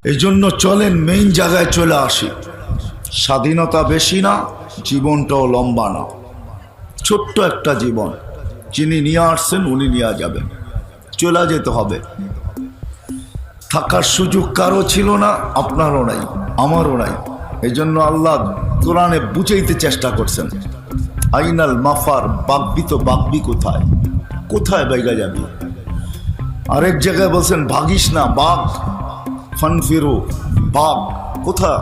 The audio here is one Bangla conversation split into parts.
এই জন্য চলেন মেইন জায়গায় চলে আসি। স্বাধীনতা বেশি না, জীবনটাও লম্বা না, ছোট্ট একটা জীবন। যিনি নিয়ে আসছেন উনি নিয়ে যাবেন, চলে যেতে হবে। থাকার সুযোগ কারো ছিল না, আপনারও নাই, আমারও নাই। এই জন্য আল্লাহ কোরআনে বুঝাইতে চেষ্টা করছেন, আইনাল মাফার, বাগবি তো বাগবি কোথায়, কোথায় বাইগা যাবি। আরেক জায়গায় বলছেন ভাগিস না, বাঘ ফানফিরু, বাঘ কোথা।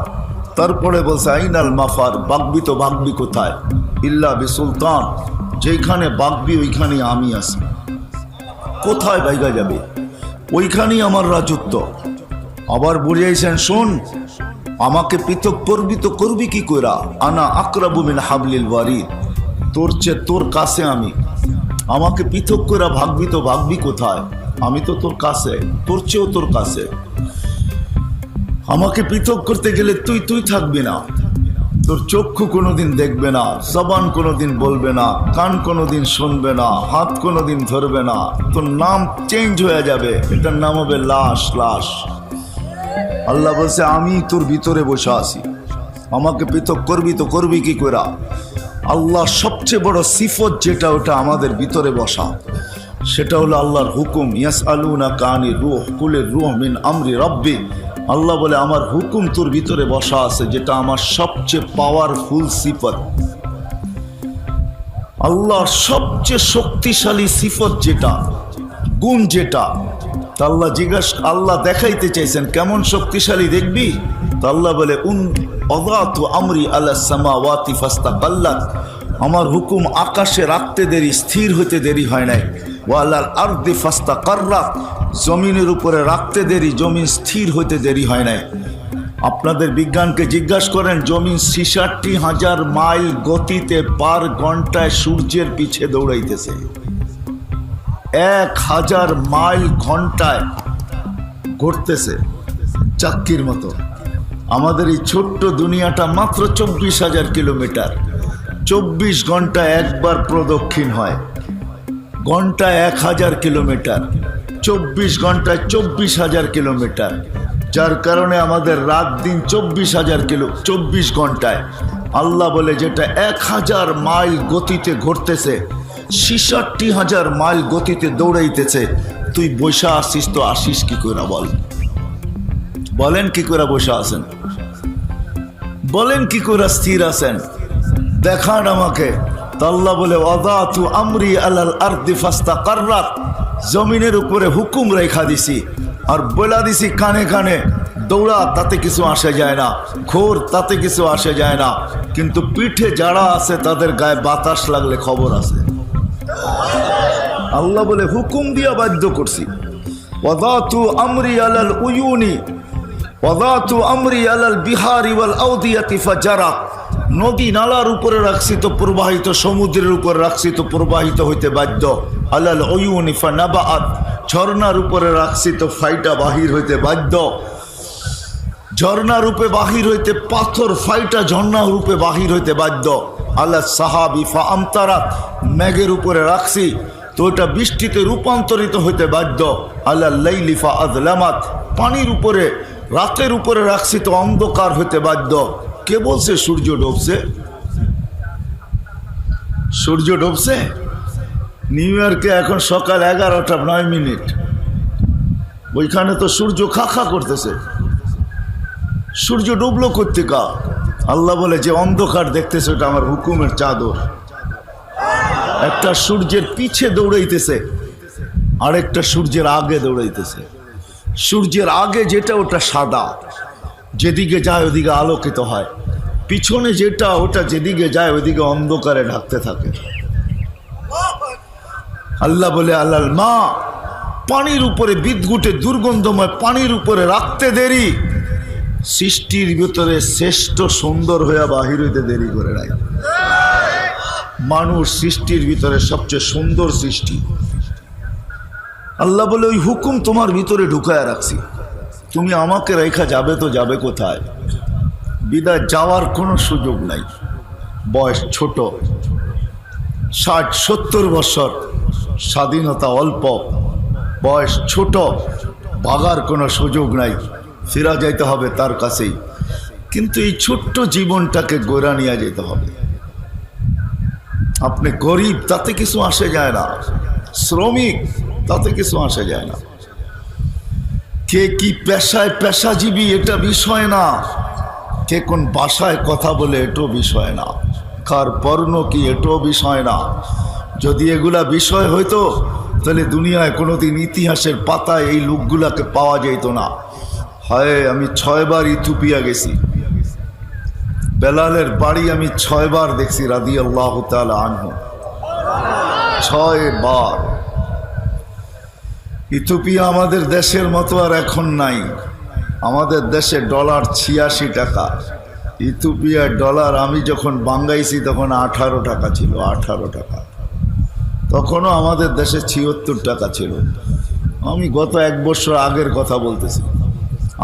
তারপরে বলছে আইনাল মাফার, বাগবি তো বাগবি কোথায়, ইল্লা বিসুলতান, যেখানে বাগবি ওইখানে আমি আছি। কোথায় বাইগা যাবে, ওইখানেই আমার রাজত্ব। আবার বুঝাইছেন, শোন, আমাকে পৃথক করবি তো করবি কি কইরা, আনা আকরাবু মিন হাবলিল ওয়ারিদ, তোর চেয়ে তোর কাছে আমি। আমাকে পৃথক কইরা ভাগবি তো ভাগবি কোথায়, আমি তো তোর কাছে, তোর চেয়েও তোর কাছে। আমাকে পৃথক করতে গেলে তুই থাকবি না, তোর চক্ষু কোনোদিন দেখবে না, জবান কোনোদিন বলবে না, কান কোনোদিন শুনবে না, হাত কোনোদিন ধরবে না, তোর নাম চেঞ্জ হয়ে যাবে, এটার নাম হবে লাশ। লাশ। আল্লাহ বলছে আমি তোর ভিতরে বসে আছি, আমাকে পৃথক করবি তো করবি কি কইরা। আল্লাহ সবচেয়ে বড় সিফত যেটা, ওটা আমাদের ভিতরে বসা, সেটা হলো আল্লাহর হুকুম। ইয়াসআলুনাকা আনির রূহ কুলির রূহ মিন আমরি রাব্বি। আল্লাহ বলে আমার হুকুম তোর ভিতরে বসা আছে, যেটা আমার সবচেয়ে পাওয়ারফুল সিফত, আল্লাহর সবচেয়ে শক্তিশালী সিফত যেটা, গুণ যেটা। তা আল্লাহ দেখাইতে চাইছেন কেমন শক্তিশালী দেখবি। তো আল্লাহ বলে ওয়াদাতু আমরি আলাস সামাওয়াতি ফাস্তাকাল্লাত, আমার হুকুম আকাশে রাখতে দেরি, স্থির হতে দেরি হয় নাই। ওয়ালাল আরদি ফাস্তাকাররাত, জমিনের উপরে রাখতে দেরি, জমিন স্থির হতে দেরি হয় নাই। আপনাদের বিজ্ঞানকে জিজ্ঞাসা করেন, জমিন ৬৬,০০০ মাইল গতিতে পার ঘন্টায় সূর্যের পিছে দৌড়াইতেছে। ১,০০০ মাইল ঘন্টায় ঘুরতেছে চাক্কির মতো। আমাদের এই ছোট্ট দুনিয়াটা মাত্র ২৪,০০০ কিলোমিটার। ২৪ ঘন্টায় একবার প্রদক্ষিণ হয়, ঘন্টায় ১,০০০ কিলোমিটার, ২৪ ঘন্টায় ২৪,০০০ কিলোমিটার। যার কারণে আমাদের রাত দিন ২৪ ঘন্টায়। আল্লাহ বলে যেটা ১,০০০ মাইল গতিতে ঘুরতেছে, ৬৬,০০০ মাইল গতিতে দৌড়াইতেছে, তুই বসে আসিস তো আসিস কি করে, বলেন কি করে বসে আছেন, বলেন কি করে স্থির আছেন, দেখান আমাকে। আল্লাহ বলে ওয়াদাতু আমরি আলাল আরদি ফাস্তাকাররাত, জমিনের উপরে হুকুম রেখা দিছি আর বলা দিছি কানে কানে, দৌড়া তাতে কিছু আসে যায় না, ঘোর তাতে কিছু আসে যায় না, কিন্তু পিঠে যারা আছে তাদের গায়ে বাতাস লাগলে খবর আছে। আল্লাহ বলে হুকুম দিয়া বাধ্য করছি। ওয়াদাতু আমরি আলাল উয়ুনি ওয়াদাতু আমরি আলাল বিহারি ওয়াল আউদিয়াতি ফাজারা, নদী নালার উপরে রাখছি তো প্রবাহিত, সমুদ্রের উপরে রাখছি তো প্রবাহিত হইতে বাধ্য। আলাল উয়ুনি ফানাবাআত, ঝর্ণার উপরে রাখছি তো ফাইটা বাহির হইতে বাধ্য। ঝর্ণা রূপে বাহির হইতে, পাথর ফাইটা ঝর্ণা রূপে বাহির হইতে বাধ্য। আল্লাহ সাহাবি ফা আমতারাত, মেঘের উপরে রাখছি তো ওটা বৃষ্টিতে রূপান্তরিত হইতে বাধ্য। আল্লাহ লাইলি ফা আযলামাত, পানির উপরে রাতের উপরে রাখছি তো অন্ধকার হইতে বাধ্য। কে বলছে সূর্য ডুবছে? সূর্য ডুবছে নিউ ইয়র্কে এখন সকাল 11:09। ওইখানে তো সূর্য খা করতেছে, সূর্য ডুবলো কোত্থেকা? আল্লাহ বলে যে অন্ধকার দেখতেছে ওটা আমার হুকুমের চাদর। একটা সূর্যের পিছে দৌড়াইতেছে, আরেকটা সূর্যের আগে দৌড়াইতেছে। সূর্যের আগে যেটা ওটা সাদা, যেদিকে যায় ওদিকে আলোকিত হয়, পিছনে যেটা ওটা যেদিকে যায় ওইদিকে অন্ধকারে ঢাকতে থাকে। আল্লাহ বলে আল্লাহ মা, পানির উপরে বিদঘুটে দুর্গন্ধময় পানির উপরে রাখতে দেরি, সৃষ্টির ভিতরে শ্রেষ্ঠ সুন্দর হইয়া বাহির হইতে দেরি করে নাই। মানুষ সৃষ্টির ভিতরে সবচেয়ে সুন্দর সৃষ্টি। আল্লাহ বলে ওই হুকুম তোমার ভিতরে ঢুকায়া রাখছি, তুমি আমাকে রেখা যাবে তো যাবে কোথায়? বিদায় যাওয়ার কোনো সুযোগ নাই। বয়স ছোট, 60-70 বছর, স্বাধীনতা অল্প, বয়স ছোট, ভাগার কোনো সুযোগ নাই। ফিরা যাইতে হবে তার কাছেই। কিন্তু এই ছোট্ট জীবনটাকে গড়া নিয়ে যেতে হবে। আপনি গরিব তাতে কিছু আসে যায় না, শ্রমিক তাতে কিছু আসে যায় না, কে কি পেশায় পেশাজীবী এটা বিষয় না, কে কোন ভাষায় কথা বলে এটাও বিষয় না, কার বর্ণ কি এটাও বিষয় না। যদি এগুলা বিষয় হইতো তাহলে দুনিয়ায় কোনোদিন ইতিহাসের পাতায় এই লোকগুলাকে পাওয়া যেত না। হয় আমি 6 বার ইথিওপিয়া গেছি, বেলালের বাড়ি আমি 6 বার দেখছি রাদিয়াল্লাহু তাআলা আনহু, 6 বার। ইথিওপিয়া আমাদের দেশের মতো আর এখন নাই। আমাদের দেশে ডলার 86 টাকা, ইথিওপিয়ার ডলার আমি যখন বাঙ্গাইছি তখন 18 টাকা ছিল, 18 টাকা। তখনও আমাদের দেশে 76 টাকা ছিল। আমি গত 1 বছর আগের কথা বলতেছি।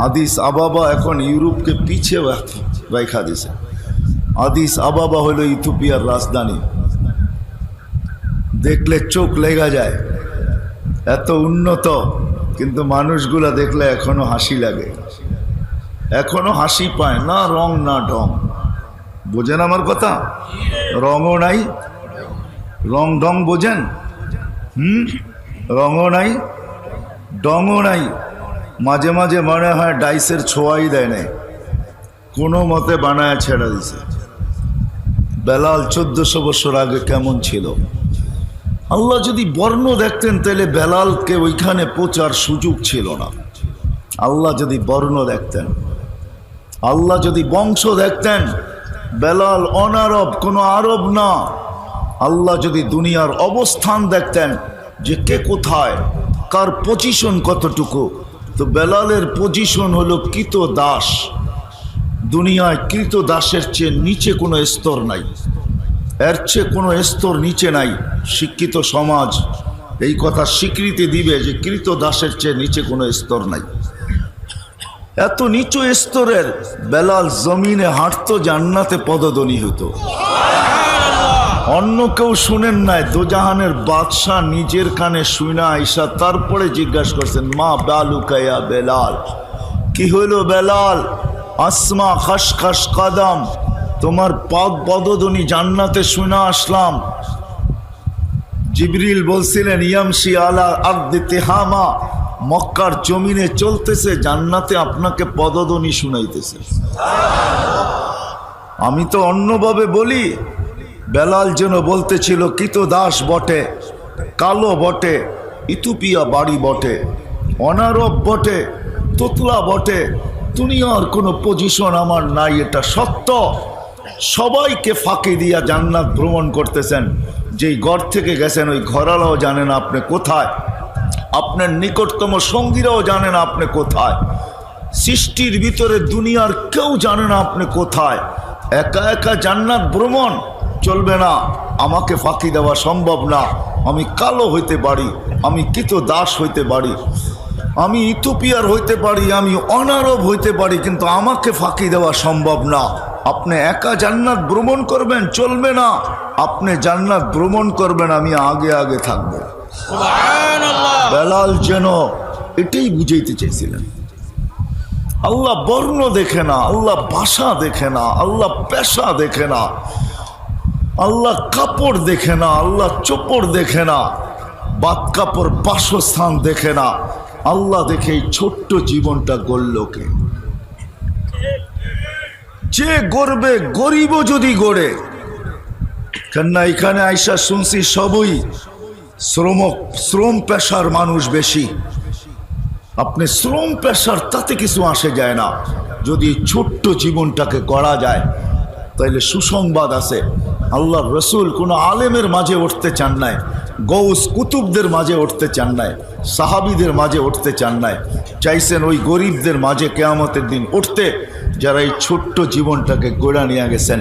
আদিস আবাবা এখন ইউরোপকে পিছিয়ে রেখা দিছে। আদিস আবাবা হলো ইথিওপিয়ার রাজধানী। দেখলে চোখ লেগে যায়, এত উন্নত, কিন্তু মানুষগুলা দেখলে এখনো হাসি লাগে, এখনো হাসি পায় না, রং না ঢং। বোঝেন আমার কথা? রঙও নাই, রং ঢং বোঝেন? রঙও নাই, ডংও নাই। মাঝে মাঝে মনে হয় ডাইসের ছোঁয়াই দেয় নাই, কোনো মতে বানায় ছেড়ে দিছে। বেলাল 1400 বছর আগে কেমন ছিল? আল্লাহ যদি বর্ণ দেখতেন তাহলে বেলালকে ওইখানে পৌঁছার সুযোগ ছিল না। আল্লাহ যদি বর্ণ দেখতেন, আল্লাহ যদি বংশ দেখতেন, বেলাল অনারব, কোনো আরব না। আল্লাহ যদি দুনিয়ার অবস্থান দেখতেন যে কে কোথায়, কার পজিশন কতটুকু, তো বেলালের পজিশন হলো কৃত দাস। দুনিয়ায় কৃত দাসের চেয়ে নিচে কোনো স্তর নাই, এর চেয়ে কোনো স্তর নিচে নাই। শিক্ষিত সমাজ এই কথা স্বীকৃতি দিবে যে কৃত দাসের চেয়ে নিচে কোনো স্তর নাই। এত নিচু স্তরের বেলাল জমিনে হাঁটতো, জান্নাতে পদধ্বনি হতো। অন্য কেউ শুনেন নাই, দোজাহানের বাদশাহ নিজের কানে শুনা আইসা তারপরে জিজ্ঞাসা করছেন, মা বালুকা ইয়া বেলাল, কি হইল বেলাল? আসমা খাসখাস কাদাম, তোমার পদধ্বনি জান্নাতে শুনা আসলাম। জিবরিল বলছিলেন, ইয়ামশি আলা আরদি তিহামা, মক্কার জমিনে চলতেছে, জান্নাতে আপনাকে পদধ্বনি শুনাইতেছে। আমি তো অন্যভাবে বলি, বেলাল যেন বলতেছিল কৃত দাস বটে, কালো বটে, ইথিওপিয়া বাড়ি বটে, অনারব বটে, তোতলা বটে, দুনিয়ার কোনো পজিশন আমার নাই, এটা সত্য। সবাইকে ফাঁকি দিয়া জান্নাত ভ্রমণ করতেছেন। যেই ঘর থেকে গেছেন ওই ঘরালাও জানে না আপনি কোথায়, আপনার নিকটতম সঙ্গীরাও জানে না আপনি কোথায়, সৃষ্টির ভিতরে দুনিয়ার কেউ জানে না আপনি কোথায়। একা একা জান্নাত ভ্রমণ চলবে না, আমাকে ফাঁকি দেওয়া সম্ভব না। আমি কালো হইতে পারি, আমি কৃত দাস হইতে পারি, আমি ইথিওপিয়ার হইতে পারি, আমি অনারব হইতে পারি, কিন্তু আমাকে ফাঁকি দেওয়া সম্ভব না। আপনি একা জান্নাত ভ্রমণ করবেন চলবে না, আপনি জান্নাত ভ্রমণ করবেন, আমি আগে আগে থাকবো। বেলাল যেন এটাই বুঝাইতে চাইছিলেন। আল্লাহ বর্ণ দেখে না, আল্লাহ ভাষা দেখে না, আল্লাহ পেশা দেখে না, আল্লাহ কাপড় দেখে না, আল্লাহ চোপড় দেখে না, বাদ কাপড় বাসস্থান দেখে না। আল্লাহ দেখে এই ছোট্ট জীবনটা গড়লকে। যে গড়বে, গরিবও যদি গড়ে, কেননা এখানে আইসা শুনছি সবই শ্রম পেশার মানুষ বেশি। আপনি শ্রম পেশার তাতে কিছু আসে যায় না। যদি ছোট্ট জীবনটাকে গড়া যায় তাইলে সুসংবাদ আছে। আল্লাহর রসুল কোনো আলেমের মাঝে উঠতে চান নাই, গৌস কুতুবদের মাঝে উঠতে চান নাই, সাহাবিদের মাঝে উঠতে চান নাই, চাইছেন ওই গরিবদের মাঝে কিয়ামতের দিন উঠতে, যারা এই ছোট্ট জীবনটাকে গড়া নিয়ে গেছেন।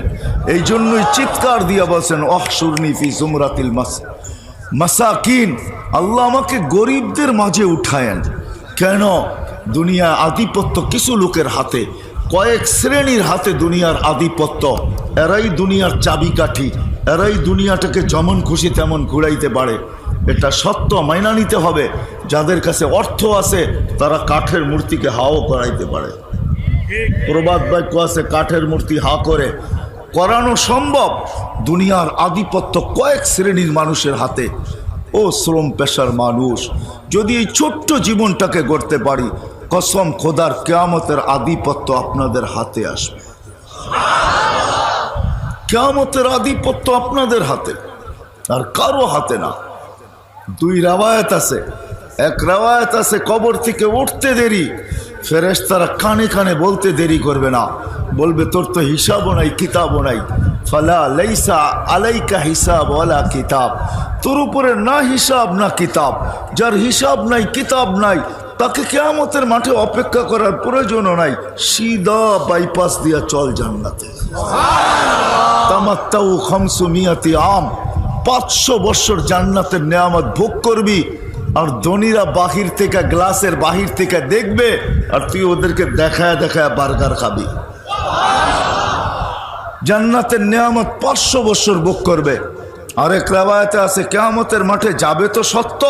এই জন্যই চিৎকার দিয়া বলছেন, অহশুরনি ফি জুমরাতিল মাসাকিন, আল্লাহ আমাকে গরিবদের মাঝে উঠায়েন। কেন? দুনিয়া আধিপত্য কিছু লোকের হাতে, কয়েক শ্রেণীর হাতে দুনিয়ার আধিপত্য। এরাই দুনিয়ার চাবিকাঠি, এরাই দুনিয়াটাকে যেমন খুশি তেমন ঘুরাইতে পারে। এটা সত্য, মাইনা নিতে হবে। যাদের কাছে অর্থ আছে তারা কাঠের মূর্তিকে হাও করাইতে পারে। প্রবাদ বাক্য আছে, কাঠের মূর্তি হা করে করানো সম্ভব। দুনিয়ার আধিপত্য কয়েক শ্রেণীর মানুষের হাতে। ও শ্রম পেশার মানুষ, যদি এই ছোট্ট জীবনটাকে গড়তে পারি, কসম খোদার, কিয়ামতের আধিপত্য আপনাদের হাতে আসবে। কিয়ামতের আধিপত্য আপনাদের হাতে, আর কারো হাতে না। দুই রাওয়ায়াত আছে। এক রাওয়ায়াত আছে, কবর থেকে উঠতে দেরি, ফেরেশতারা কানে কানে বলতে দেরি করবে না, বলবে তোর তো হিসাবও নাই, কিতাবও নাই। ফালা লাইসা আলাইকা হিসাব ওয়ালা কিতাব, তোর উপরে না হিসাব না কিতাব। যার হিসাব নাই, কিতাব নাই, তাকে কিয়ামতের মাঠে অপেক্ষা করার প্রয়োজনও নাই। সিধা বাইপাস দিয়া চল জান্নাতে। তামাত্তাউ 500 আম, 500 বছর জান্নাতের নেয়ামত ভোগ করবি। আর ধনীরা বাহির থেকে, গ্লাসের বাহির থেকে দেখবে, আর তুই ওদেরকে দেখায় দেখায় বার্গার খাবি। জান্নাতের নেয়ামত 500 বছর ভোগ করবে। আরেক রাওয়ায়াতে আছে, কিয়ামতের মাঠে যাবে তো সত্য,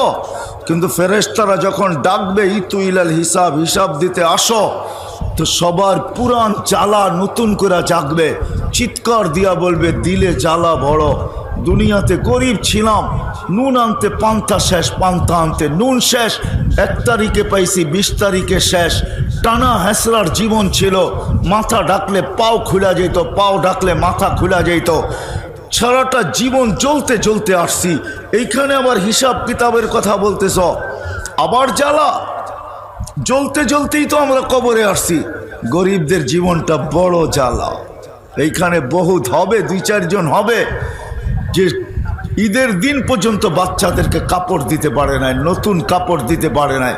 কিন্তু ফেরেশতারা যখন ডাকবে ইতু ইলাল হিসাব, হিসাব দিতে আসো, তো সবার পুরান জ্বালা নতুন করে জাগবে। চিৎকার দিয়া বলবে, দিলে জ্বালা বড়। দুনিয়াতে গরিব ছিলাম, নুন আনতে পান্তা শেষ, পান্তা আনতে নুন শেষ। 1 তারিখে পাইছি, 20 তারিখে শেষ। টানা হেসরার জীবন ছিল, মাথা ডাকলে পাও খুলা যেত, পাও ডাকলে মাথা খুলা যেত। সারাটা জীবন জ্বলতে জ্বলতে আসছি, এইখানে আবার হিসাব কিতাবের কথা বলতেছ, আবার জ্বালা। জ্বলতে জ্বলতেই তো আমরা কবরে আসছি। গরিবদের জীবনটা বড় জ্বালা। এইখানে বহুত হবে, 2-4 জন হবে যে ঈদের দিন পর্যন্ত বাচ্চাদেরকে কাপড় দিতে পারে নাই, নতুন কাপড় দিতে পারে নাই।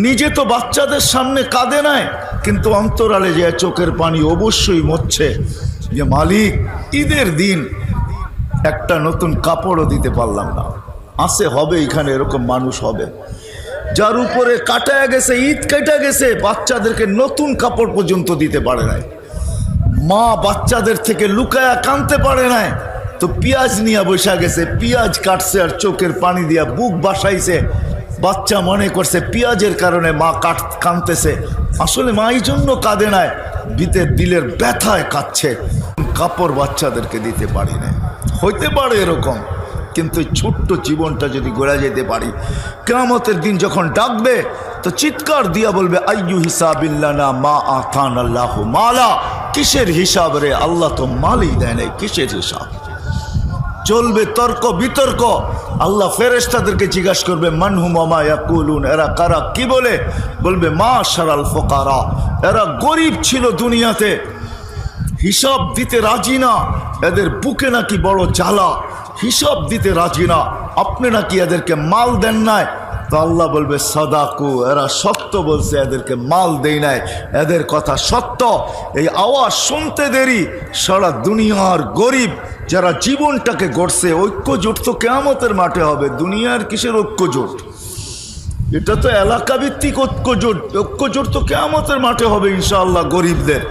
নিজে তো বাচ্চাদের সামনে কাঁদে নাই, কিন্তু অন্তরালে যে চোখের পানি অবশ্যই মরছে যে মালিক, ঈদের দিন একটা নতুন কাপড়ও দিতে পারলাম না। আছে, হবে, এখানে এরকম মানুষ হবে যার উপরে কাটা গেছে, ঈদ কাটা গেছে, বাচ্চাদেরকে নতুন কাপড় পর্যন্ত দিতে পারে নাই। মা বাচ্চাদের থেকে লুকায়া কাঁদতে পারে নাই, তো পেঁয়াজ নিয়ে বসা গেছে, পেঁয়াজ কাটছে আর চোখের পানি দিয়া বুক বাসাইছে। বাচ্চা মনে করছে পেঁয়াজের কারণে মা কাঁদতেছে, আসলে মা এই জন্য কাঁদে নাই, দিলের ব্যথায় কাঁদছে। কাপড় বাচ্চাদেরকে দিতে পারি না। হইতে পারে এরকম, কিন্তু ছোট্ট জীবনটা যদি গড়া যেতে পারি, কিয়ামতের দিন যখন ডাকবে তো চিৎকার দিয়া বলবে, আইয়ু হিসাবিল্লানা মা আতান আল্লাহু মালা। কিসের হিসাব রে, আল্লাহ তো মালই দেয় নাই, কিসের হিসাব? চলবে তর্ক বিতর্ক। আল্লাহ ফেরেশতাদেরকে জিজ্ঞাসা করবে, মানহুম ওয়া ইয়াকুলুন, এরা কারা, কি বলে? বলবে মাশারাল ফুকারা, এরা গরিব ছিল দুনিয়াতে, হিসাব দিতে রাজি না, এদের বুকে নাকি বড় জ্বালা, হিসাব দিতে রাজি না, আপনি নাকি এদেরকে মাল দেন নাই। তো আল্লাহ বলবে সাদাকু, এরা সত্য বলছে, এদেরকে মাল দেই নাই, এদের কথা সত্য। এই আওয়াজ শুনতে দেরি, সারা দুনিয়ার গরিব যারা জীবনটাকে গড়ছে, ঐক্যজোট তো কিয়ামতের মাঠে হবে। দুনিয়ার কিসের ঐক্যজোট? এটা তো এলাকা ভিত্তিক ঐক্যজোট। ঐক্যজোট তো কিয়ামতের মাঠে হবে ইনশাআল্লাহ। গরিবদের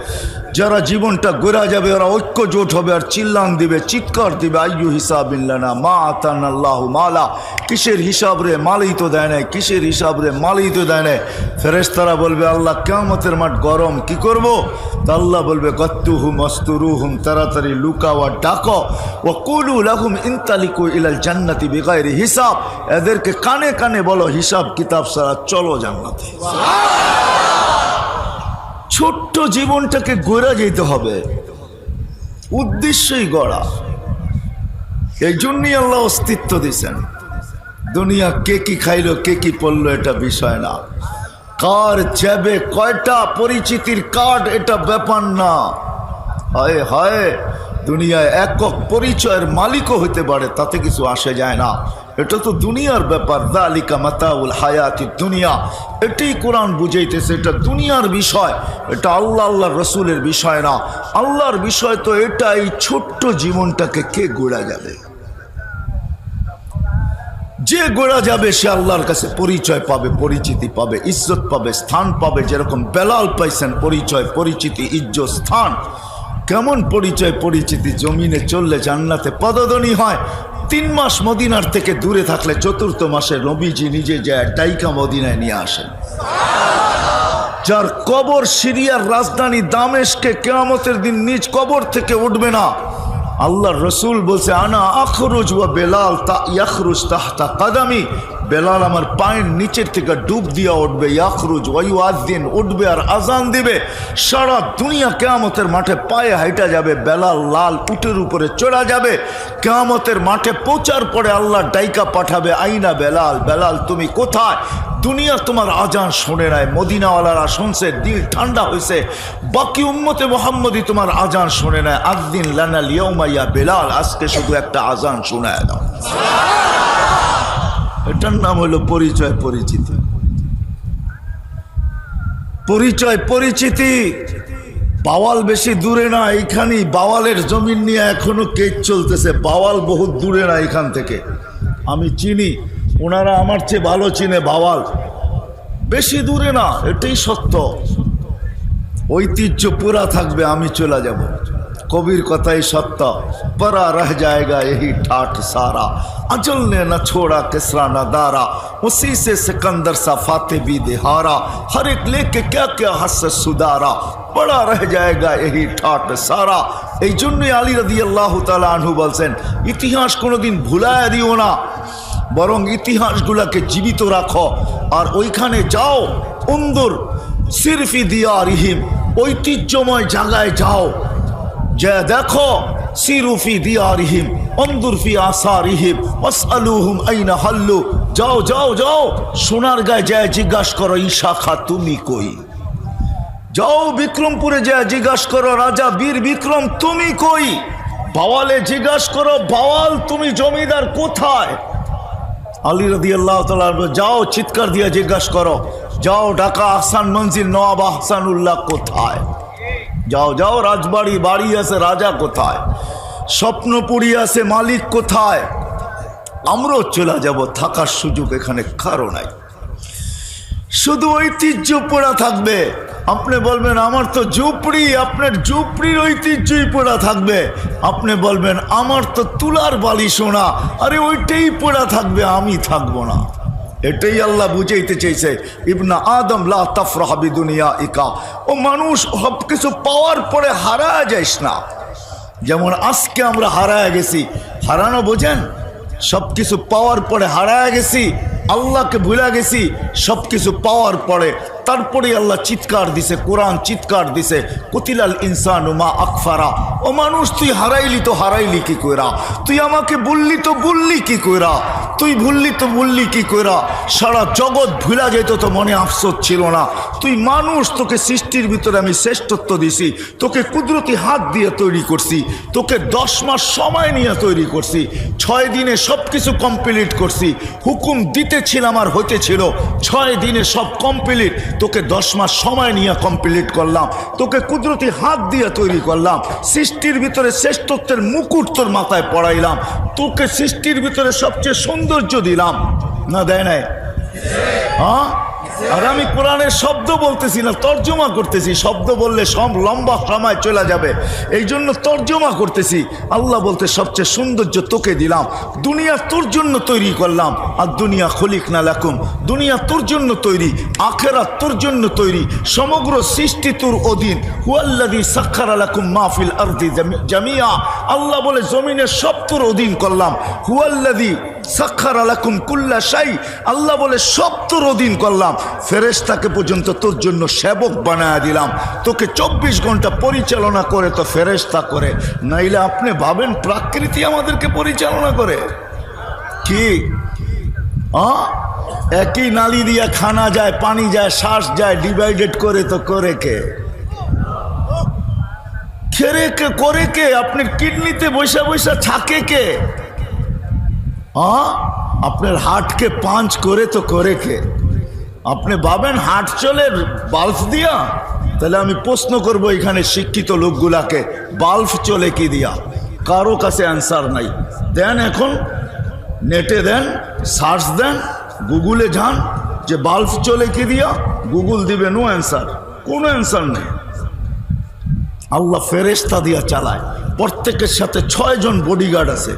যারা জীবনটা গড়া যাবে, ওরা ঐক্যজোট হবে আর চিল্লান দিবে, চিৎকার দিবে, আইয়ু হিসাবিল্লানা মা আতান আল্লাহু মালা। কিসের হিসাব রে, মালই তো দেয় নাই, কিসের হিসাব রে, মালই তো দেয় নাই। ফেরেশতারা বলবে, আল্লাহ কিয়ামতের মাঠ গরম, কি করব? তা আল্লাহ বলবে, গত্তুহুম আস্তুরুহুম, তাড়াতাড়ি লুকাও আর ডাকো, ওয়া কুলু লাহুম ইনতালিকু ইলাল জান্নাতি বিগাইরি হিসাব, এদেরকে কানে কানে বলো, হিসাব কিতাব ছাড়া চলো জান্নাতে। ছোট্ট জীবনটাকে গড়া যেতে হবে, উদ্দেশ্যই গড়া। এই জন্যই আল্লাহ অস্তিত্ব দিয়েছেন। দুনিয়া কে কি খাইলো, কে কি পড়লো, এটা বিষয় না। কার জ্যাবে কয়টা পরিচিতির কার্ড, এটা ব্যাপার না। হায় হায়, দুনিয়ায় একক পরিচয়ের মালিকও হতে পারে, তাতে কিছু আসে যায় না। এটা তো দুনিয়ার ব্যাপার। যালিকা মাতাউল হায়াতিদ দুনিয়া, এটাই কোরআন বুঝাইতেছে। এটা দুনিয়ার বিষয়, এটা আল্লাহ রসুলের বিষয় না। আল্লাহর বিষয় তো এটা। এই ছোট্ট জীবনটাকে কে গড়া যাবে? যে গড়া যাবে সে আল্লাহর কাছে পরিচয় পাবে, পরিচিতি পাবে, ইজ্জত পাবে, স্থান পাবে। যেরকম বেলাল পাইছেন পরিচয়, পরিচিতি, ইজ্জত, স্থান। কেমন পরিচয় পরিচিতি? জমিনে চললে জান্নাতে পদধ্বনি হয়, 3 মাস মদিনার থেকে দূরে থাকলে চতুর্থ মাসে নবীজি নিজে যায় ডাইকা মদিনায় নিয়ে আসেন। যার কবর সিরিয়ার রাজধানী দামেশকে কিয়ামতের দিন নিজ কবর থেকে উঠবে না, আল্লাহর রসুল বলছে আনা আখরুজ ওয়া বেলাল ইয়াখরুজ তাহতা কাদামি, বেলাল আমার পায়ের নিচের থেকে ডুব দিয়া উঠবে, ইয়াখরুজ ওয়া ইউআযিন উঠবে আর আজান দিবে, সারা দুনিয়া কিয়ামতের মাঠে পায়ে হাইটা যাবে, বেলাল লাল উটের উপরে চড়া যাবে। কিয়ামতের মাঠে পৌঁছার পরে আল্লাহ ডাইকা পাঠাবে, আইনা বেলাল, বেলাল তুমি কোথায়? দুনিয়া তোমার আজান শোনে নাই, মদিনাওয়ালারা শুনছে, দিল ঠান্ডা হয়েছে, বাকি উম্মতে মুহাম্মদী তোমার আজান শোনে নাই, আযিন লানা লিয়াউমা ইয়া বেলাল, আজকে শুধু একটা আজান শোনায় দাও। এটার নাম হলো পরিচয় পরিচিতি। পরিচয় পরিচিতি। বাওয়াল বেশি দূরে না, এইখানেই বাওয়ালের জমিন নিয়ে এখনো কেস চলতেছে। বাওয়াল বহুত দূরে না এখান থেকে, আমি চিনি, ওনারা আমার চেয়ে ভালো চিনে। বাওয়াল বেশি দূরে না, এটাই সত্য। ঐতিহ্য পুরা থাকবে, আমি চলে যাব। কবির কথাই সত্য, পরা রহ जाएगा यही ठाठ सारा, अजल ने न छोड़ा किसरा न दारा, उसी से सिकंदर सा फाते भी दिहारा, हर एक लेके क्या क्या हस सुधारा, पड़ा रह जाएगा यही ठाठ सारा। এই জন্যই আলী রাদিয়াল্লাহু তাআলা আনহু বলছেন, ইতিহাস কোনোদিন ভুলায় দিও না, বরং ইতিহাসগুলোকে জীবিত রাখো। আর ওইখানে যাও, উন্দুর সিরফি দিয়ারিহিম, ঐতিহ্যময় জায়গায় যাও, যে দেখো, সিরুফি দিয়ারিহিম অন্দুর ফি আসারিহিম ওয়াসআলুহুম আইনা হাল্লু, যাও যাও যাও, সোনার গায়ে যায় জিজ্ঞাসা করো ঈশা খা তুমি কই। যাও বিক্রমপুরে যায় জিজ্ঞাসা করো রাজা বীর বিক্রম তুমি কই। বাওয়ালে জিজ্ঞাসা করো বাওয়াল তুমি জমিদার কোথায়। আলী রাদিয়াল্লাহু তাআলা যাও চিৎকার দিয়ে জিজ্ঞাসা করো, যাও ঢাকা আহসান মঞ্জিল নওয়াব আহসানুল্লাহ কোথায়। যাও যাও রাজবাড়ি বাড়ি আছে, রাজা কোথায়। স্বপ্নপুরী আছে, মালিক কোথায়। আমরাও চলে যাব, থাকার সুযোগ এখানে কারো নাই। শুধু ঐতিহ্য পড়া থাকবে। আপনি বলবেন আমার তো ঝুপড়ি, আপনার ঝুপড়ির ঐতিহ্যই পড়া থাকবে। আপনি বলবেন আমার তো তুলার বালি সোনা, আরে ওইটাই পড়া থাকবে, আমি থাকবো না। এটাই আল্লাহ বুঝাইতে চাইছে, ইবনা আদম লা তাফরাহ বিদুনিয়া ইকা, ও মানুষ সব কিছু পাওয়ার পরে হারায় যাইস না। যেমন আজকে আমরা হারায় গেছি, হারানো বোঝেন, সব কিছু পাওয়ার পরে হারায় গেছি, আল্লাহকে ভুলে গেছি। সব কিছু পাওয়ার পরে তারপরে আল্লাহ চিৎকার দিছে, কোরআন চিৎকার দিছে, কুতিলাল ইনসানু মা আকফারা, ও মানুষ তুই হারাইলি তো হারাইলি কি কইরা, তুই আমাকে বললি তো বললি কি কইরা, তুই ভুললি তো ভুললি কি কইরা। সারা জগৎ ভুলা যেত তো মনে আফসোস ছিল না। তুই মানুষ, তোকে সৃষ্টির ভিতরে আমি শ্রেষ্ঠত্ব দিছি, তোকে কুদরতি হাত দিয়ে তৈরি করছি, তোকে 10 মাস সময় নিয়ে তৈরি করছি, 6 দিনে সব কিছু কমপ্লিট করছি। হুকুম দিতেছিলাম আর হইতেছিল, 6 দিনে সব কমপ্লিট। তোকে 10 মাস সময় নিয়ে কমপ্লিট করলাম, তোকে কুদরতি হাত দিয়ে তৈরি করলাম, সৃষ্টির ভিতরে শ্রেষ্ঠত্বের মুকুট তোর মাথায় পড়াইলাম, তোকে সৃষ্টির ভিতরে সবচেয়ে সৌন্দর্য দিলাম। না দেয় নাই? হ্যাঁ, আর আমি কোরআনের শব্দ বলতেছি না, তর্জমা করতেছি। শব্দ বললে সব লম্বা সময় চলে যাবে, এই জন্য তর্জমা করতেছি। আল্লাহ বলতে সবচেয়ে সৌন্দর্য তোকে দিলাম, দুনিয়া তোর জন্য তৈরি করলাম। আর দুনিয়া খলিকনা লাকুম, দুনিয়া তোর জন্য তৈরি, আখিরাত তোর জন্য তৈরি, সমগ্র সৃষ্টি তোর অধীন। হুয়াল্লাযী সাখখারা লাকুম মা ফিল আরদি জামিয়া, আল্লাহ বলে জমিনের সব তোর অধীন করলাম। হুয়াল্লাযী সাখখারা লাকুম কুল্লা শাই, আল্লাহ বলে সব তোর অধীন করলাম। ফেরেশতাকে পর্যন্ত তোর জন্য সেবক বানায় দিলাম, তোকে 24 ঘন্টা পরিচালনা করে তো ফেরেশতা করে। নাইলে আপনি ভাবেন প্রকৃতি আমাদেরকে পরিচালনা করে কি? একই নালি দিয়া খানা যায়, পানি যায়, শ্বাস যায়, ডিভাইডেড করে তো করে কে? খেরে কে করে কে? আপনার কিডনিতে বৈশা বৈশা থাকে কে? আপনার হার্টকে পাঞ্চ করে তো করে কে? আপনি ভাবেন হার্ট চলে বাল্ব দিয়া? তাহলে আমি প্রশ্ন করব এখানে শিক্ষিত লোকগুলাকে, বাল্ব চলে কি দিয়া? কারো কাছে অ্যান্সার নাই। দেন এখন নেটে দেন, সার্চ দেন, গুগলে যান যে বাল্ব চলে কি দিয়া, গুগল দিবে নো অ্যান্সার, কোনো অ্যান্সার নেই। আল্লাহ ফেরেশতা দিয়া চালায়, প্রত্যেকের সাথে 6 জন বডিগার্ড আছে।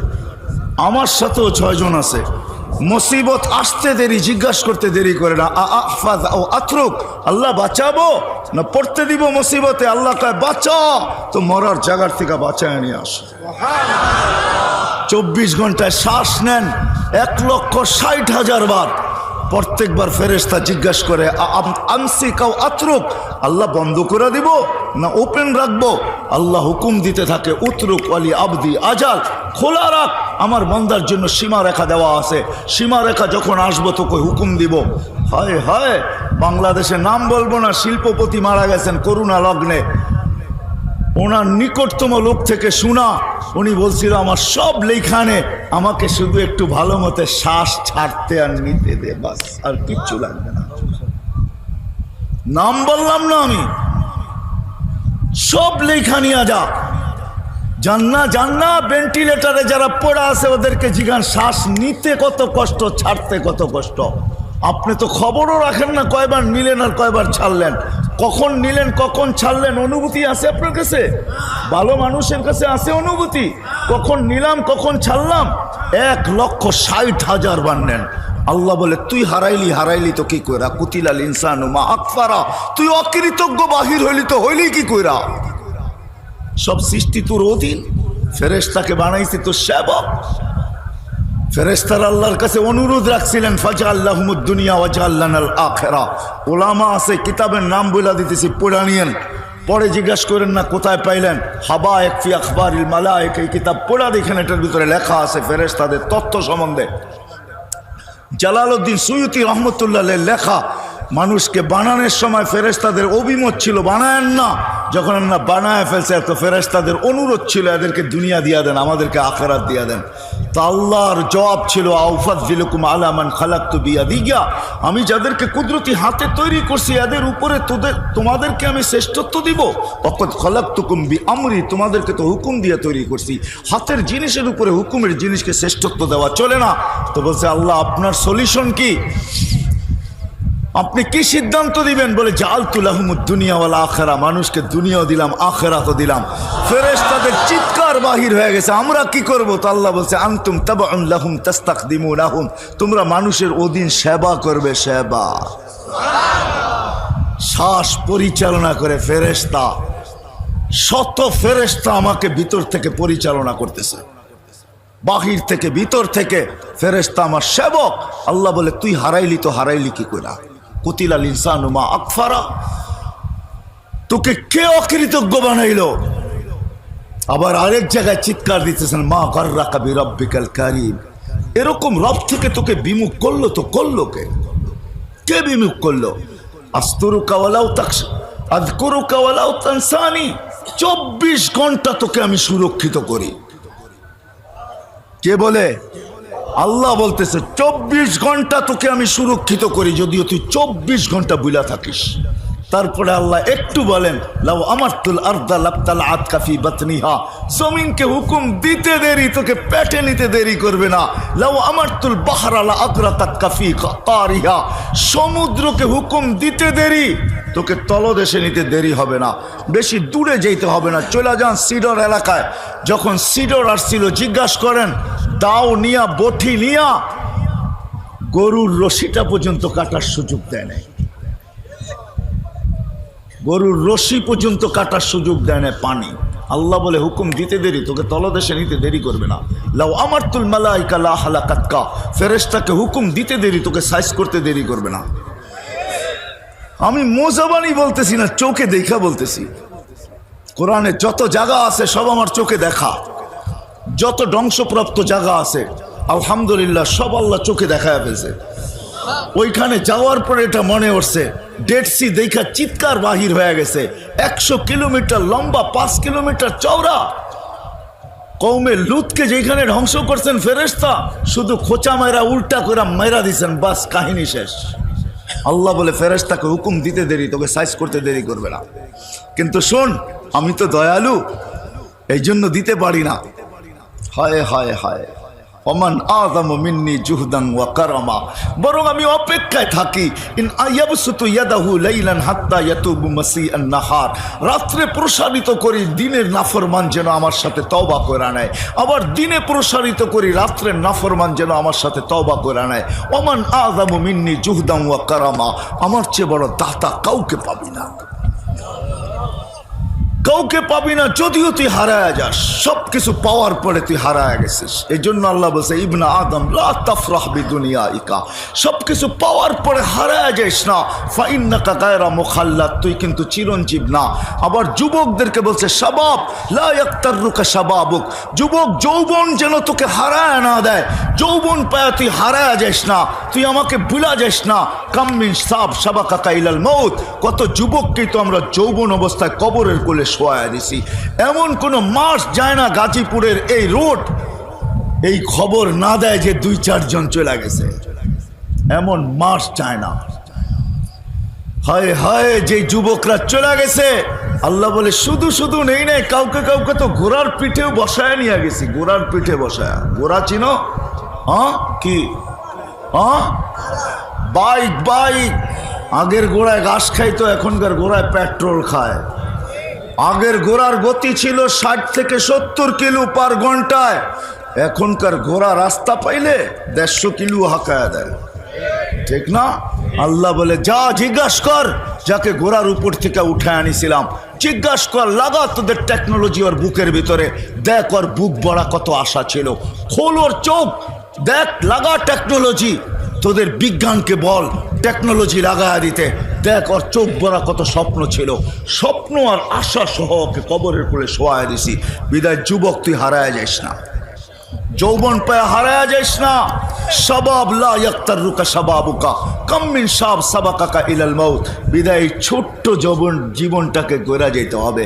আমার সাথেও 6 জন আছে। মুসিবত আসতে দেরি, জিজ্ঞাসা করতে দেরি করে না। আহফাজ ও আতরুক, আল্লাহ বাঁচাবো না পড়তে দিব মুসিবতে? আল্লাহ কয় বাঁচা, তো মরার জায়গার থেকে বাঁচায় নিয়ে আসে। 24 ঘন্টায় শ্বাস নেন 1,60,000 বার। প্রত্যেকবার ফেরেশতা জিজ্ঞাসা করে আমসিক আও আতরুক, আল্লাহ বন্ধ করে দিব না ওপেন রাখবো? আল্লাহ হুকুম দিতে থাকে উতরুক ওয়ালি আবদি আজাল, খোলা রাখ, আমার বান্দার জন্য সীমারেখা দেওয়া আছে। সীমারেখা যখন আসবো তোকে হুকুম দিব। হায় হায়, বাংলাদেশে নাম বলবো না, শিল্পপতি মারা গেছেন করোনা লগ্নে। ওনার নিকটতম লোক থেকে শোনা, উনি বলছিল আমার সব লেখানে, আমাকে শুধু একটু ভালো মতো শ্বাস ছাড়তে আর নিতে দে, বাস, আর কিচ্ছু লাগবে না। নাম বললাম না আমি, সব লেখা নিয়ে যা। জান্না ভেন্টিলেটারে যারা পড়া আছে ওদেরকে জিজ্ঞান শ্বাস নিতে কত কষ্ট, ছাড়তে কত কষ্ট। আপনি তো খবরও রাখেন না কয়বার নিলেন আর কয়বার ছাড়লেন, কখন নিলেন কখন ছাড়লেন। অনুভূতি আছে আপনার কাছে? ভালো মানুষের কাছে আছে অনুভূতি, কখন নিলাম কখন ছাড়লাম। 1,60,000 বার নেন। আল্লাহ বলে তুই হারাইলি তো কি কইরা? কুতিলাল ইনসানু মা আকফারা, তুই অকৃতজ্ঞ বাহির হইলি কি কইরা? সব সৃষ্টি তোর অধীন, ফেরেশতাকে বানাইছি তোর সেবক। ফেরেশতারা আল্লাহর কাছে অনুরোধ রাখছিলেন ফাজআল্লাহুমুদ দুনিয়া ওয়াজআল্লানাল আখিরা। ওলামা আছে, কিতাবের নাম বলে দিতেছি, পড়া নিয়েন। পরে জিজ্ঞাসা করেন না কোথায় পাইলেন। হাবায়েক ফি আখবারিল মালায়েক, এই কিতাব পড়া দেখেন, এটার ভিতরে লেখা আছে ফেরেশতাদের তথ্য সম্বন্ধে। জালালউদ্দিন সুয়ুতি রহমতুল্লাহ লেখা। মানুষকে বানানোর সময় ফেরেশতাদের অভিমত ছিল বানায়েন না, যখন আমরা বানায় ফেলছে তো ফেরেশতাদের অনুরোধ ছিল এদেরকে দুনিয়া দিয়া দেন, আমাদেরকে আখিরাত দিয়া দেন। তা আল্লাহর জবাব ছিল আউফাযিলুকুম আলা মান খালাকতু বিয়াদিয়া, আমি যাদেরকে কুদরতি হাতে তৈরি করছি এদের উপরে তোমাদেরকে আমি শ্রেষ্ঠত্ব দিব। ওয়াকাদ খালাকতুকুম বিআমরি, তোমাদেরকে তো হুকুম দিয়ে তৈরি করছি, হাতের জিনিসের উপরে হুকুমের জিনিসকে শ্রেষ্ঠত্ব দেওয়া চলে না। তো বলছে আল্লাহ আপনার সলিউশন কি, আপনি কি সিদ্ধান্ত দিবেন? বলে জাআলতু লাহুমুদ দুনিয়া ওয়াল আখিরা, মানুষকে দুনিয়াও দিলাম আখিরাতও দিলাম। ফেরেশতাদের চিৎকার বাহির হয়ে গেছে, আমরা কি করব? তো আল্লাহ বলছে আনতুম তাবউন লাহুম তাস্তাখদিমুনাহুম, তোমরা মানুষের অধীন সেবা করবে, সেবা। শ্বাস পরিচালনা করে ফেরেশতা, শত ফেরেশতা আমাকে ভিতর থেকে পরিচালনা করতেছে, বাহির থেকে ভিতর থেকে ফেরেশতা আমার সেবক। আল্লাহ বলে তুই হারাইলি কি কইরা? কুতিলাল ইনসানু মা আকফারা, তোকে কে অকৃতজ্ঞ বানাইলো? আবার আরেক জায়গায় চিৎকার দিতেছেন মা গাররাকা বিরাব্বিকাল কারীম, এরকম রব থেকে তোকে বিমুখ করলো তো করলো কে বিমুখ করলো? আস্তুরুকা ওয়ালাউ তাকশা আযকুরুকা ওয়ালাউ তানসানি, 24 ঘন্টা তোকে আমি সুরক্ষিত করি। কে বলে? আল্লাহ বলতেছে 24 ঘন্টা তোকে আমি সুরক্ষিত করি, যদিও তুই 24 ঘন্টা বুলা থাকিস। তারপরে আল্লাহ একটু বলেন লাউ আমারতুল আরদা লাবতালাআত কাফি বাতনিহা, জমিনকে হুকুম দিতে দেরি তোকে পেটে নিতে দেরি করবে না। লাউ আমারতুল বাহরা লা আগরাকাত কাফি কারিহা, সমুদ্রকে হুকুম দিতে দেরি তোকে তলদেশে নিতে দেরি হবে না, বেশি দূরে যেতে হবে না। চলে যান সিডর এলাকায়, যখন সিডর আসছিল জিজ্ঞাসা করেন দাও নিয়া বঠি নিয়া গরুর রশিটা পর্যন্ত কাটার সুযোগ দেয় নাই, গরুর রশি পর্যন্ত কাটার সুযোগ দেয় না পানি। আল্লাহ বলে হুকুম দিতে দেরি তোকে তলদেশে নিতে দেরি করবে না। লাউ আমারতুল মালাইকা লা হালাকাতকা, ফেরেশতাকে হুকুম দিতে দেরি তোকে সাইজ করতে দেরি করবে না। আমি মোজাবানি বলতেছি না, চোখে দেখা বলতেছি। কোরআনে যত জায়গা আছে সব আমার চোখে দেখা, যত ধ্বংসপ্রাপ্ত জায়গা আছে আলহামদুলিল্লাহ সব আল্লাহ চোখে দেখায় ফেলছে। ওইখানে যাওয়ার পরে এটা মনে উঠছে, ডেড সি দেখা চিৎকার বাহির হয়ে গেছে। 100 কিলোমিটার লম্বা, 5 কিলোমিটার চওড়া। কওমে লুতকে যেখানে ধ্বংস করছেন ফেরেশতা, শুধু খোঁচা মেরা উল্টা করে মেরা দিছেন, বাস কাহিনী শেষ। আল্লাহ বলে ফেরেশতাকে হুকুম দিতে দেরি তোকে সাইজ করতে দেরি করবে না। কিন্তু শোন আমি তো দয়ালু, এই জন্য দিতে পারি না। হায় হায় হায়, ওমান আযামু মিন্নি জুহদান ওয়া কারামা, বরং আমি অপেক্ষায় থাকি ইন আয়াবসুতু ইয়াদাহু লাইলান হাত্তা ইয়াতুবু মাসিআন নাহার, রাত্রে প্রসারিত করি দিনের নাফরমান যেন আমার সাথে তওবা করে নেয়, আবার দিনে প্রসারিত করি রাত্রের নাফরমান যেন আমার সাথে তওবা করে নেয়। ওমান আযামু মিন্নি জুহদান ওয়া কারামা, আমার চেয়ে বড় দাতা কাউকে পাবি না, কাউকে পাবি না। যদিও তুই হারায় যাস, সব কিছু পাওয়ার পরে তুই হারায় গেছিস। এই জন্য আল্লাহ বলছে ইবনা আদম লা তাফরাহ বিদুনিয়াইকা, সব কিছু পাওয়ার পরে হারায় যাস না। ফাইন্নাকা গায়রা মুখাল্লাদ, তুই কিন্তু চিরঞ্জীব না। আবার যুবকদেরকে বলছে শাবাব লা ইয়াক্তারুকা শাবাবুক, যুবক যৌবন যেন তোকে হারায় না দেয়, যৌবন পায় তুই হারায় যাস না, তুই আমাকে ভুলা যাস না। কাম্মিন সাব সাবাকাকা ইলাল মউত, কত যুবককেই তো আমরা যৌবন অবস্থায় কবরের কোলে শোয়া দিছি। এমন কোন মাস যায় না গাজীপুরের এই রোড এই খবর না দেয় যে 2-4 জন চলে গেছে, এমন মাস যায় না। হায় হায়, যে যুবকরা চলে গেছে আল্লাহ বলে শুধু শুধু নেই নাই, কাউকে কাউকে তো ঘোড়ার পিঠেও বসায় নিয়ে গেছি, ঘোড়ার পিঠে বসায়। ঘোড়া চিনো? হ্যাঁ কি? হ্যাঁ বাইক, বাইক। আগের ঘোড়ায় ঘাস খাইতো, এখনকার ঘোড়ায় পেট্রোল খায়। আগের ঘোড়ার গতি ছিল 60 থেকে 70 কিলো পার ঘন্টায়, এখনকার ঘোড়া রাস্তা পাইলে 150 কিলো হাঁকায়া দেয়, ঠিক না? আল্লাহ বলে যা জিজ্ঞাসা কর যাকে ঘোড়ার উপর থেকে উঠে আনিছিলাম, জিজ্ঞাসা কর, লাগা তোদের টেকনোলজি ওর বুকের ভিতরে, দেখ ওর বুক বড়া কত আশা ছিল, খোল ওর চোখ, দেখ লাগা টেকনোলজি, তোদের বিজ্ঞানকে বল টেকনোলজি লাগায়া দিতে, দেখ ওর চোখ ভরা কত স্বপ্ন ছিল, স্বপ্ন আর আশা সহ ওকে কবরের কোলে শোয়ায় দিছি। বিদায় যুবক তুই হারায় যাস না, যৌবন পায় হারায় যাস না। শাবাব লা ইয়াক্তারুকা শাবাবুকা, কাম মিন শাব সাবাকাকা ইলাল মাউত, বিদায় ছোট্ট যৌবন জীবনটাকে গড়া যেতে হবে।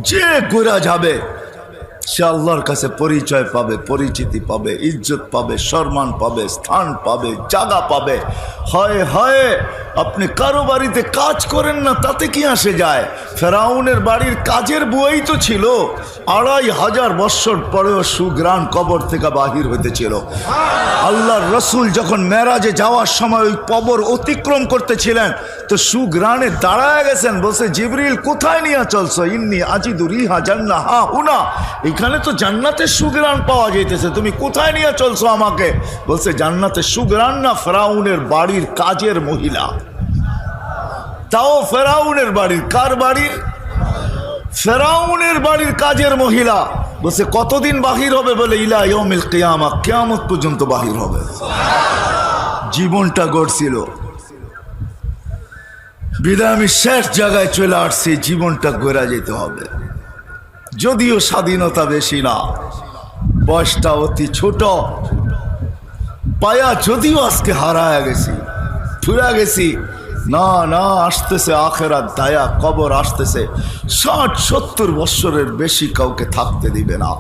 যে গড়া যাবে সে আল্লাহর কাছে পরিচয় পাবে, পরিচিতি পাবে, ইজ্জত পাবে, সম্মান পাবে, স্থান পাবে, জায়গা পাবে। হয় হয় আপনি কারো বাড়িতে কাজ করেন না, তাতে কি আসে যায়? ফেরাউনের বাড়ির কাজের বুয়াই তো ছিল, 2500 বৎসর পরেও সুগ্রাণ কবর থেকে বাহির হইতেছিল। আল্লাহর রসুল যখন মেরাজে যাওয়ার সময় ওই কবর অতিক্রম করতেছিলেন তো সুগ্রাণে দাঁড়ায় গেছেন, বলছে জিবরিল কোথায় নিয়ে চলছো? ইন্নি আজিদু রিহা জান্নাহ হা হুনা, এখানে তো জান্নাতের সুগ্রাণ পাওয়া যাইতেছে, তুমি কোথায় নিয়ে চলছো আমাকে? বলছে জান্নাতের সুগ্রাণ না, ফেরাউনের বাড়ির কাজের মহিলা। তাও ফেরাউনের বাড়ির, কার বাড়ির? ফেরাউনের বাড়ির কাজের মহিলা। বলছে কতদিন বাহির হবে? বলে ইলা ইয়াউমিল কিয়ামা, কিয়ামত পর্যন্ত বাহির হবে। জীবনটা গড়ছিল, বিদায় আমি শেষ জায়গায় চলে আসছি, জীবনটা গড়া যেতে হবে। যদিও স্বাধীনতা বেশি না, বয়সটা অতি ছোট, পায়া যদিও আজকে হারায় গেছি, ফুরা গেছি। না না, আসতেছে আখেরাত দায়া, কবর আসতেছে। 60-70 বৎসরের বেশি কাউকে থাকতে দিবে না,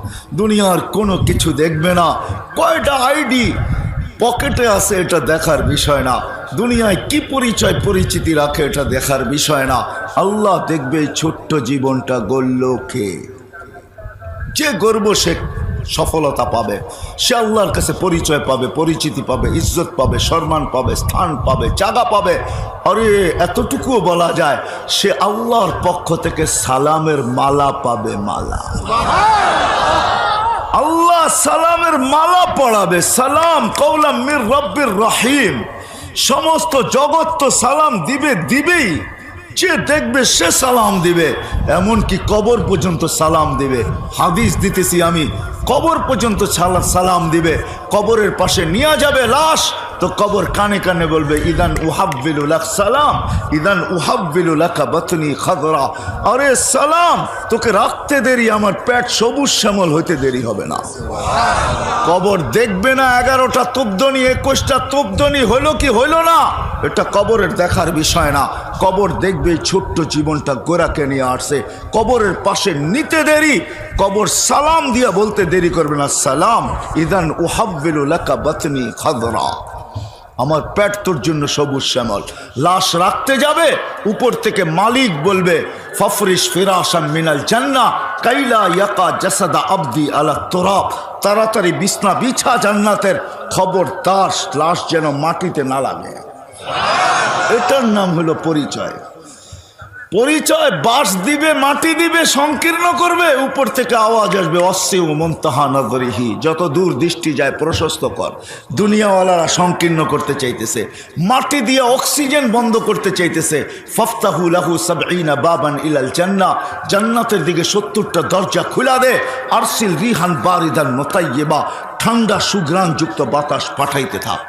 দুনিয়ার কোনো কিছু দেখবে না। কয়টা আইডি পকেটে আছে এটা দেখার বিষয় না, দুনিয়ায় কি পরিচয় পরিচিতি রাখে এটা দেখার বিষয় না। আল্লাহ দেখবে এই ছোট্ট জীবনটা গড়ল কে? যে গর্ব সে সফলতা পাবে, সে আল্লাহর কাছে পরিচয় পাবে, পরিচিতি পাবে, ইজ্জত পাবে, সম্মান পাবে, স্থান পাবে, জায়গা পাবে। আরে এতটুকুও বলা যায় সে আল্লাহর পক্ষ থেকে সালামের মালা পাবে, মালা। আল্লাহ সালামের মালা পড়াবে, সালাম কওলাম মির রব্বির রহিম। সমস্ত জগৎ তো সালাম দিবে, দিবেই, যে দেখবে সে সালাম দিবে, এমনকি কবর পর্যন্ত সালাম দিবে। হাদিস দিতেছি আমি, কবর পর্যন্ত সালাম দিবে। কবরের পাশে নিয়ে যাবে লাশ, তো কবর কানে কানে বলবে ইদান উহাব্বিলু লাক সালাম, ইদান উহাব্বিলু লাকা বাতনি খাদরা। আরে সালাম, তোকে রাখতে দেরি, আমার পেট সবুজ শ্যামল হইতে দেরি হবে না। কবর দেখবে না 11টা তোপদনি, 21টা তোপদনি হইল কি হইল না, এটা কবরের দেখার বিষয় না। কবর দেখবে ছোট্ট জীবনটা গোরাকে নিয়ে আসছে, কবরের পাশে নিতে দেরি, কবর সালাম দিয়া বলতে দেরি করবে না, সালাম ইদান উহাব্বিলু লাকা বাতনি খাদরা, আমার পেট তোর জন্য সবুজ শ্যামল। লাশ রাখতে যাবে, উপর থেকে মালিক বলবে ফাফরিশ ফিরাশাম মিনাল জান্নাহ, কাইলা ইয়াকা জাসাদা আবদি আলা তুরাব, তাড়াতাড়ি বিছনা বিছা জান্নাতের, খবরদার লাশ যেন মাটিতে না লাগে। এটার নাম হলো পরিচয়। পরিচয় বাস দিবে, মাটি দিবে, সংকীর্ণ করবে, উপর থেকে আওয়াজ আসবে অসিউ মুনতাহা নজরিহি, যত দূর দৃষ্টি যায় প্রশস্ত কর। দুনিয়াওয়ালারা সংকীর্ণ করতে চাইতেছে, মাটি দিয়ে অক্সিজেন বন্ধ করতে চাইতেছে। ফাফতাহু লাহু সাবঈনা বাবান ইলাল জান্নাহ, জান্নাতের দিকে 70টা দরজা খুলে দে। আরসিল রিহান বারিদান মুতাইয়্যিবা, ঠান্ডা সুঘ্রাণযুক্ত বাতাস পাঠাইতে থাক।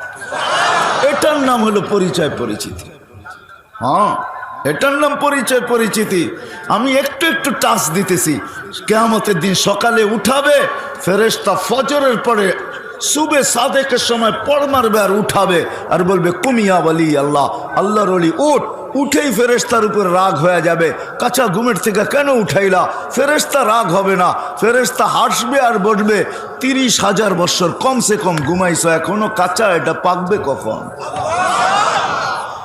এটার নাম হলো পরিচয় পরিচিতি। হ্যাঁ, এটার নাম পরিচয় পরিচিতি। আমি একটু একটু টাচ দিতেছি। কিয়ামতের দিন সকালে উঠাবে ফেরেশতা, ফজরের পরে সুবে সাদেকের সময় পড় মারবে আর উঠাবে আর বলবে কুমিয়া ওয়ালি আল্লাহ, আল্লাহর ওলি উঠ। উঠেই ফেরেশতার উপর রাগ হয়ে যাবে, কাঁচা ঘুমের থেকে কেন উঠাইলা? ফেরেশতা রাগ হবে না, ফেরেশতা হাসবে আর বলবে 30,000 বছর কমসে কম ঘুমাইছো, এখনো কাঁচা, এটা পাকবে কখন?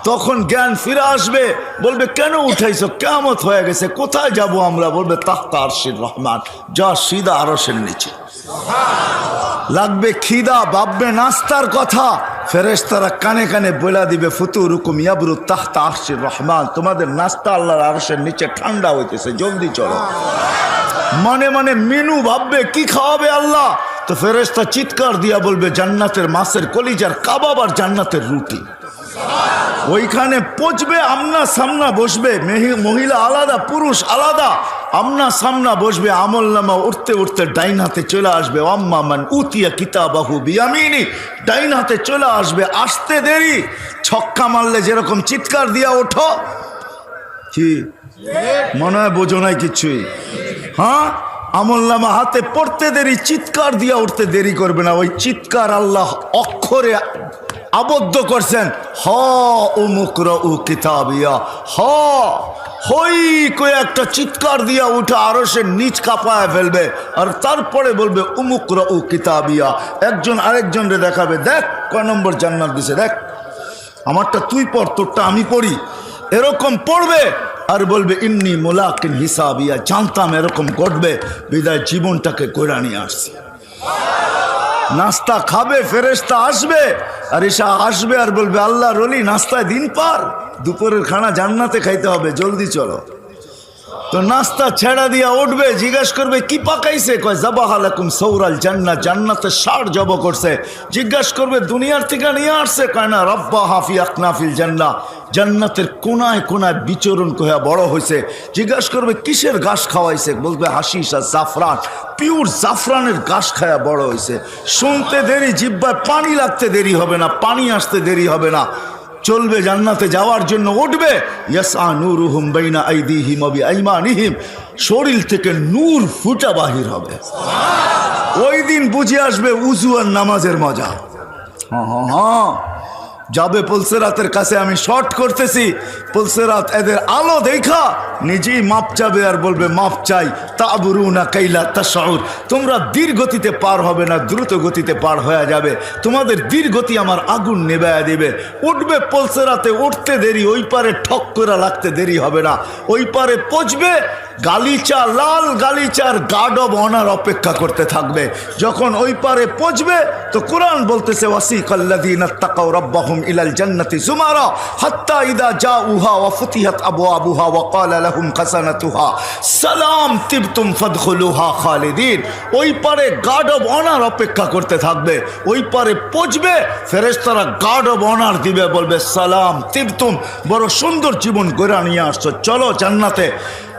তখন জ্ঞান ফিরে আসবে, বলবে কেন উঠাইছো? কিয়ামত হয়ে গেছে, কোথায় যাব আমরা? বলবে তাহতা আরশির রহমান, যা সিধা আরশের নিচে। লাগবে খিদা, ভাববে নাস্তার কথা, ফেরেশতারা কানে কানে বলে দিবে ফুতুরুকুম ইয়াবরু তাহতা আরশির রহমান, তোমাদের নাস্তা আল্লাহর আরশের নিচে ঠান্ডা হইতেছে, জলদি চলো। মনে মনে মেনু ভাববে কি খাওয়াবে আল্লাহ, তো ফেরেশতা চিৎকার দিয়া বলবে জান্নাতের মাছের কলিজার কাবাব আর জান্নাতের রুটি। ওইখানে পচবে, আমনা সামনা বসবে, মহিলা আলাদা পুরুষ আলাদা, আমনা সামনা বসবে। আমল নামা উঠতে উঠতে ডাইন হাতে চলে আসবে, আম্মা মান উতিয়া কিতাবাহু বিয়ামিনি, ডাইন হাতে চলে আসবে। আসতে দেরি, ছক্কা মারলে যেরকম চিৎকার দিয়া ওঠো, কি মনে হয় বোঝো নাই কিছুই? হ্যাঁ, আমল নামা হাতে পড়তে দেরি, চিৎকার দিয়া উঠতে দেরি করবে না। ওই চিৎকার আল্লাহ অক্ষরে আবদ্ধ করছেন, হ উমুকরাউ কিতাবিয়া, হ হই কই একটা চিৎকার দিয়া উঠে আরশের নিচ কাঁপায় ফেলবে, আর তারপরে বলবে উমুকরাউ কিতাবিয়া। একজন আরেকজনরে দেখাবে, দেখ কয় নম্বর জান্নাত দিছে, দেখ আমারটা তুই পড়, তোরটা আমি পড়ি। এরকম পড়বে আর বলবে ইন্নী মুলাকিন হিসাবিয়া, জানতাম এরকম ঘটবে, বিদায় জীবনটাকে কইরা নিয়ে আসছি। নাস্তা খাবে, ফেরেশতা আসবে, আর এসা আসবে আর বলবে আল্লাহর ওলি নাস্তায় দিন পার, দুপুরের খানা জান্নাতে খাইতে হবে, জলদি চলো। তো নাস্তা ছেড়া দিয়া উঠবে, জিজ্ঞাসা করবে কি পাকাইছে? কয় যাবাহা লাকুম সৌরাল জান্নাহ, জান্নাতের ষাঁড় জব করছে। জিজ্ঞাসা করবে দুনিয়ার থেকে নিয়ে আসছে? কয় না, রব্বা হাফি আকনাফিল জান্নাহ, জান্নাতের কোনায় কোনায় বিচরণ কয়া বড় হয়েছে। জিজ্ঞাসা করবে কিসের ঘাস খাওয়াইছে? বলবে হাসিস আর জাফরান, পিওর জাফরানের ঘাস খায়া বড় হয়েছে। শুনতে দেরি, জিহ্বায় পানি লাগতে দেরি হবে না, পানি আসতে দেরি হবে না, চলবে জান্নাতে যাওয়ার জন্য উঠবে। ইয়াসআ নূরুহুম বাইনা আইদিহিম ওয়া বিআইমানিহিম, শরীর থেকে নূর ফুটা বাহির হবে। ওই দিন বুঝে আসবে উযু আর নামাজের মজা। হ্যাঁ, যাবে পুলসেরাতের কাছে, আমি শর্ট করতেছি, পুলসেরাত এদের আলো দেখা নিজেই মাপ চাবে আর বলবে মাপ চাই। তাবরুনা কাইলা তাশউর, তোমরা ধীর গতিতে পার হবে না, দ্রুত গতিতে পার হয়ে যাবে, তোমাদের ধীর গতি আমার আগুন নেবায়া দিবে। উঠবে পুলসেরাতে, উঠতে দেরি, ওই পারে ঠক করে লাগতে দেরি হবে না, ওই পারে পৌঁছবে। গালিচা, লাল গালিচার গার্ড অব অনার অপেক্ষা করতে থাকবে। যখন ওই পারে পৌঁছবে তো কোরআন বলতেছে ওয়াসিকাল্লাযীনা তাকাউ রাব্বাহুম ইলাল জান্নাতি যুমারা হাত্তা ইযা জাউহা ওয়া ফুতিহাত আবওয়াবুহা ওয়া ক্বালা লাহুম খাসানাতুহা সালাম তিবতুম ফাদখুলুহা খালিদিন। ওই পারে গার্ড অব অনার অপেক্ষা করতে থাকবে। ওই পারে পৌঁছবে, ফেরেশতারা গার্ড অব অনার দিবে, বলবে সালাম তিবতুম, বড় সুন্দর জীবন গড়া নিয়ে আসছো, চলো জান্নাতে।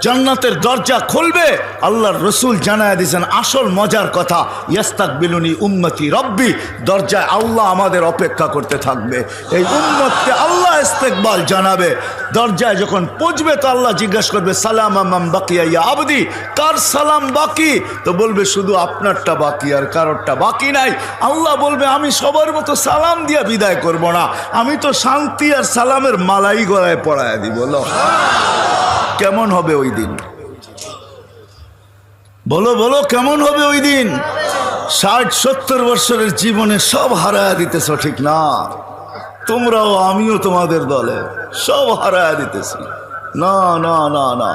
জান্নাতের দরজা খুলবে। আল্লাহর রসুল জানায় দিয়েছেন আসল মজার কথা, ইয়াস্তাকবিলুনি উম্মতি রব্বি, দরজায় আল্লাহ আমাদের অপেক্ষা করতে থাকবে। এই উম্মতকে আল্লাহ ইস্তেকবাল জানাবে। দরজায় যখন পৌঁছবে তো আল্লাহ জিজ্ঞাসা করবে সালাম আমান বাকিয়া ইয়া আবদি, কার সালাম বাকি? তো বলবে শুধু আপনারটা বাকি, আর কারোরটা বাকি নাই। আল্লাহ বলবে আমি সবার মতো সালাম দিয়া বিদায় করব না, আমি তো শান্তি আর সালামের মালাই গলায় পড়ায় দিব। কেমন হবে ওই দিন? বলো বলো, কেমন হবে ওই দিন? 60-70 বছরের জীবনে সব হারায় দিতেছ, ঠিক না? তোমরাও আমিও তোমাদের দলে সব হারায় দিতেছি। না না না না,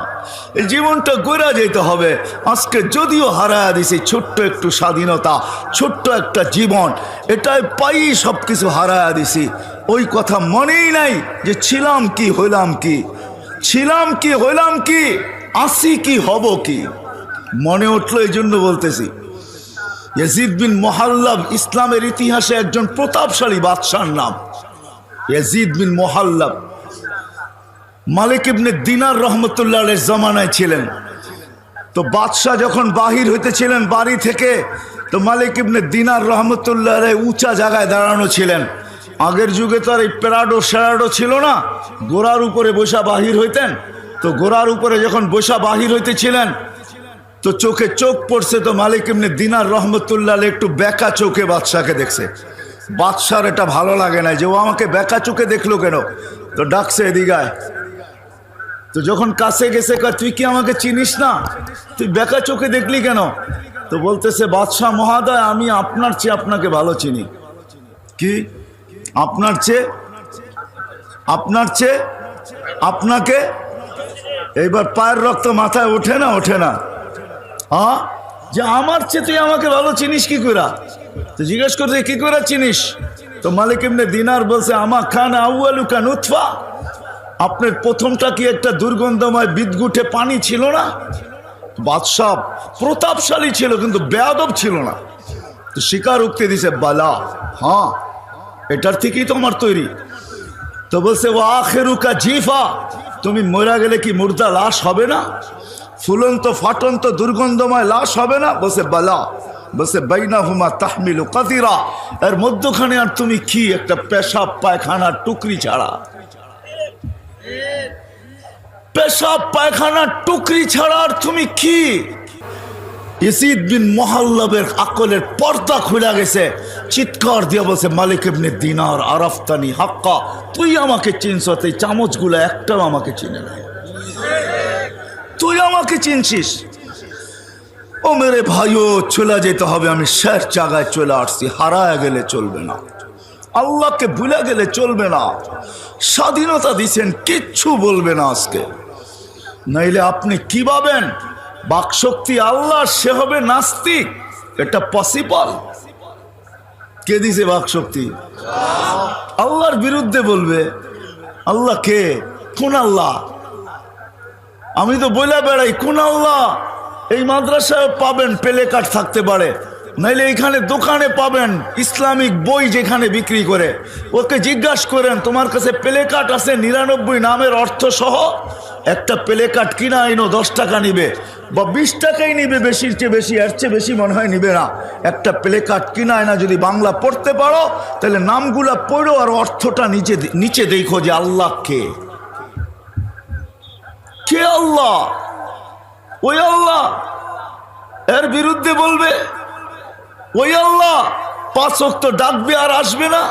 এই জীবনটা গড়া যেতে হবে। আজকে যদিও হারায়া দিছি ছোট্ট একটু স্বাধীনতা, ছোট্ট একটা জীবন, এটাই পাই সব কিছু হারায়া দিছি। ওই কথা মনেই নাই যে ছিলাম কি হইলাম কি, ছিলাম কি হইলাম কি, আসি কি হব কি, মনে উঠলো। এই জন্য বলতেছি, ইয়াজিদ বিন মুহাল্লাব ইসলামের ইতিহাসে একজন প্রতাপশালী বাদশার নাম। ইয়াজিদ বিন মুহাল্লাব মালিক ইবনে দিনার রহমতুল্লাহ আলাইহির জামানায় ছিলেন। তো বাদশাহ যখন বাহির হইতেছিলেন বাড়ি থেকে, তো মালিক ইবনে দিনার রহমতুল্লাহ আলাইহি উঁচা জায়গায় দাঁড়ানো ছিলেন। আগের যুগে তো আর এই প্যারাডো স্যারাডো ছিল না, ঘোড়ার উপরে বসা বাহির হইতেন। তো ঘোড়ার উপরে যখন বসা বাহির হইতেছিলেন, তো চোখে চোখ পড়ছে, তো মালিক ইবনে দিনার রহমতুল্লাহ আলাইহি একটু বেকা চোখে বাদশাকে দেখছে। বাদশার এটা ভালো লাগে না যে ও আমাকে বেকা চোখে দেখলো কেন, তো ডাকছে এদিকায়। তো যখন কাছে গেছে, তুই কি আমাকে চিনিস না, তুই বেকা চোখে দেখলি কেন? তো বলতেছে, বাদশাহ মহোদয়, আমি আপনার চেয়ে আপনাকে ভালো চিনি। কি আপনার চেয়ে? আপনার চেয়ে আপনাকে? এইবার পায়ের রক্ত মাথায় ওঠে না, ওঠে না? হ্যাঁ, যে আমার চেয়ে তুই আমাকে ভালো চিনিস কি করে? তো জিজ্ঞেস করছে, কি করে চিনিস? তো মালিক ইবনে দিনার বলছে, আমা খান আউয়ালুকা নুতফা, আপনার প্রথমটা কি একটা দুর্গন্ধময় বিদগুটে পানি ছিল না? বাদশাহ প্রতাপশালী ছিল কিন্তু বেয়াদব ছিল না। তো শিকার উক্তি দিছে, বালা, হ্যাঁ এটার থেকেই তো আমার তৈরি। তো বলছে, ও আখেরুকা জিফা, তুমি মরা গেলে কি মুর্দা লাশ হবে না? ফুলন্ত ফাটন্ত দুর্গন্ধময় লাশ হবে না? বলছে বালা। বলছে, বাইনাহুমা তাহমিলু কাতিরা, এর মধ্যখানে আর তুমি কি, একটা পেশাব পায়খানার টুকরি ছাড়া, পেশাব পায়খানার টুকরি ছাড়া আর তুমি কি? ইয়াজিদ বিন মুহাল্লাবের আকলের পর্দা খুলে গেছে, চিৎকার দিয়ে বলছে, মালিক ইবনে দিনার, আরাফতানি হাক্কা, তুই আমাকে চিনছ, এই চামচগুলো একটাও আমাকে চিনে না, তুই আমাকে চিনছিস? ও মেরে ভাইও, চলে যেতে হবে, আমি শেষ জায়গায় চলে আসছি, হারায় গেলে চলবে না, আল্লাহকে ভুলে গেলে চলবে না। স্বাধীনতা দিছেন, কিচ্ছু বলবে না আজকে, নাইলে আপনি কি ভাবেন বাকশক্তি আল্লাহ, সে হবে নাস্তিক? এটা পসিবল? কে দিছে বাকশক্তি? আল্লাহর বিরুদ্ধে বলবে। আল্লাহ কে? কোন আল্লাহ? আমি তো বলে বেড়াই কোন আল্লাহ? এই মাদ্রাসায় পাবেন প্লে কার্ড থাকতে পারে, নাইলে এখানে দোকানে পাবেন ইসলামিক বই যেখানে বিক্রি করে, ওকে জিজ্ঞাসা করেন, তোমার কাছে প্লে কার্ড আছে 99 নামের অর্থ সহ? একটা প্লে কার্ড কিনা আইনো 10 টাকা নিবে বা 20 টাকাই নিবে, বেশির চেয়ে বেশি, এর চেয়ে বেশি মনে হয় নিবে না। একটা প্লে কার্ড কিনা আয়না যদি বাংলা পড়তে পারো, তাহলে নামগুলা পড়ো আর অর্থটা নিচে দেখো যে আল্লাহ কে। কে আল্লাহ? ওই আল্লাহ। এর বিরুদ্ধে বলবে ওই আল্লাহ 5 ওয়াক্ত ডাকবে আর আসবে না,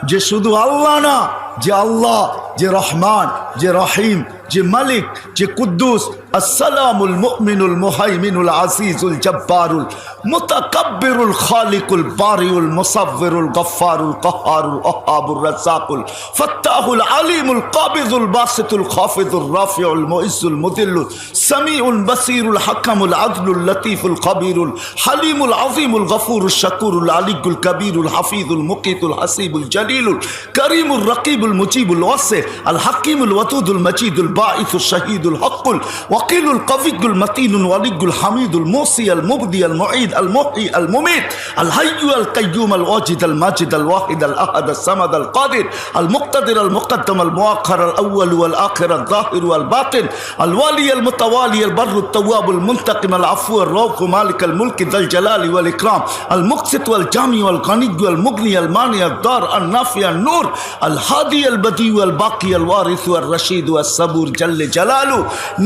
যে শুধু আল্লাহ না, যে আল্লাহ, যে রহমান, যে রহিম, যে মালিক, যে কুদ্দুস, আসসালামুল মুমিনুল মুহাইমিনুল আজিজুল জব্বারুল মুতাকাব্বিরুল খালিকুল বারিউল মুসাవ్বিরুল গফফারুল কাহ্হারুল ওয়াহ্হাবুর রাজ্জাকুল ফাত্তাহুল আলিমুল কাবিযুল বাসিতুল খাফিদুর রাফিউল মুইজ্জুল মুদিল্লুল সামিউল বাসিরুল হাকামুল আদলুল লতীফুল খবীরুল হালিমুল আযীমুল গফুরুশ শাকুরুল আলিকুল কবীরুল হাফিজুল মুকিতুল হাসিবুল জলিলুল করিমুল রকিবুল মুজিবুল ওয়াসি আল হাকিমুল ওয়াদুদুল মজিদুল বাঈসুল শহীদুল হকুল ওয়াকিলুল কবিগুল মতিনুল ওয়ালিগুল হামিদুল মুসি আল মুবদি আল মুঈদ আল মুহয়ি আল মুমিত আল হাইয়্যু আল কাইয়্যুম আল ওয়াজিদ আল মাজিদ আল ওয়াহিদ আল আহাদ আল সামাদ আল কাদির আল মুক্তাদির আল মুকদ্দম আল মুআখ্খার আল আউয়াল ওয়াল আখির আল যাহির ওয়াল বাতিন আল ওয়ালি আল মুতাওয়ালি আল বাররু তাওয়াব আল মুনতাকিম আল আফু আর রাউফ মালিক আল মুলক যাল জালালি ওয়াল ইকরাম আল মুকসিত ওয়াল জামি ওয়াল গানি আল মুগনি আল মানি আল দার আল নাফি আল নূর আল হাদি আল বদি আল বাকি আল ওয়ারিস আল রশিদ ওয়াল সাবুর জাল্লে জালালু।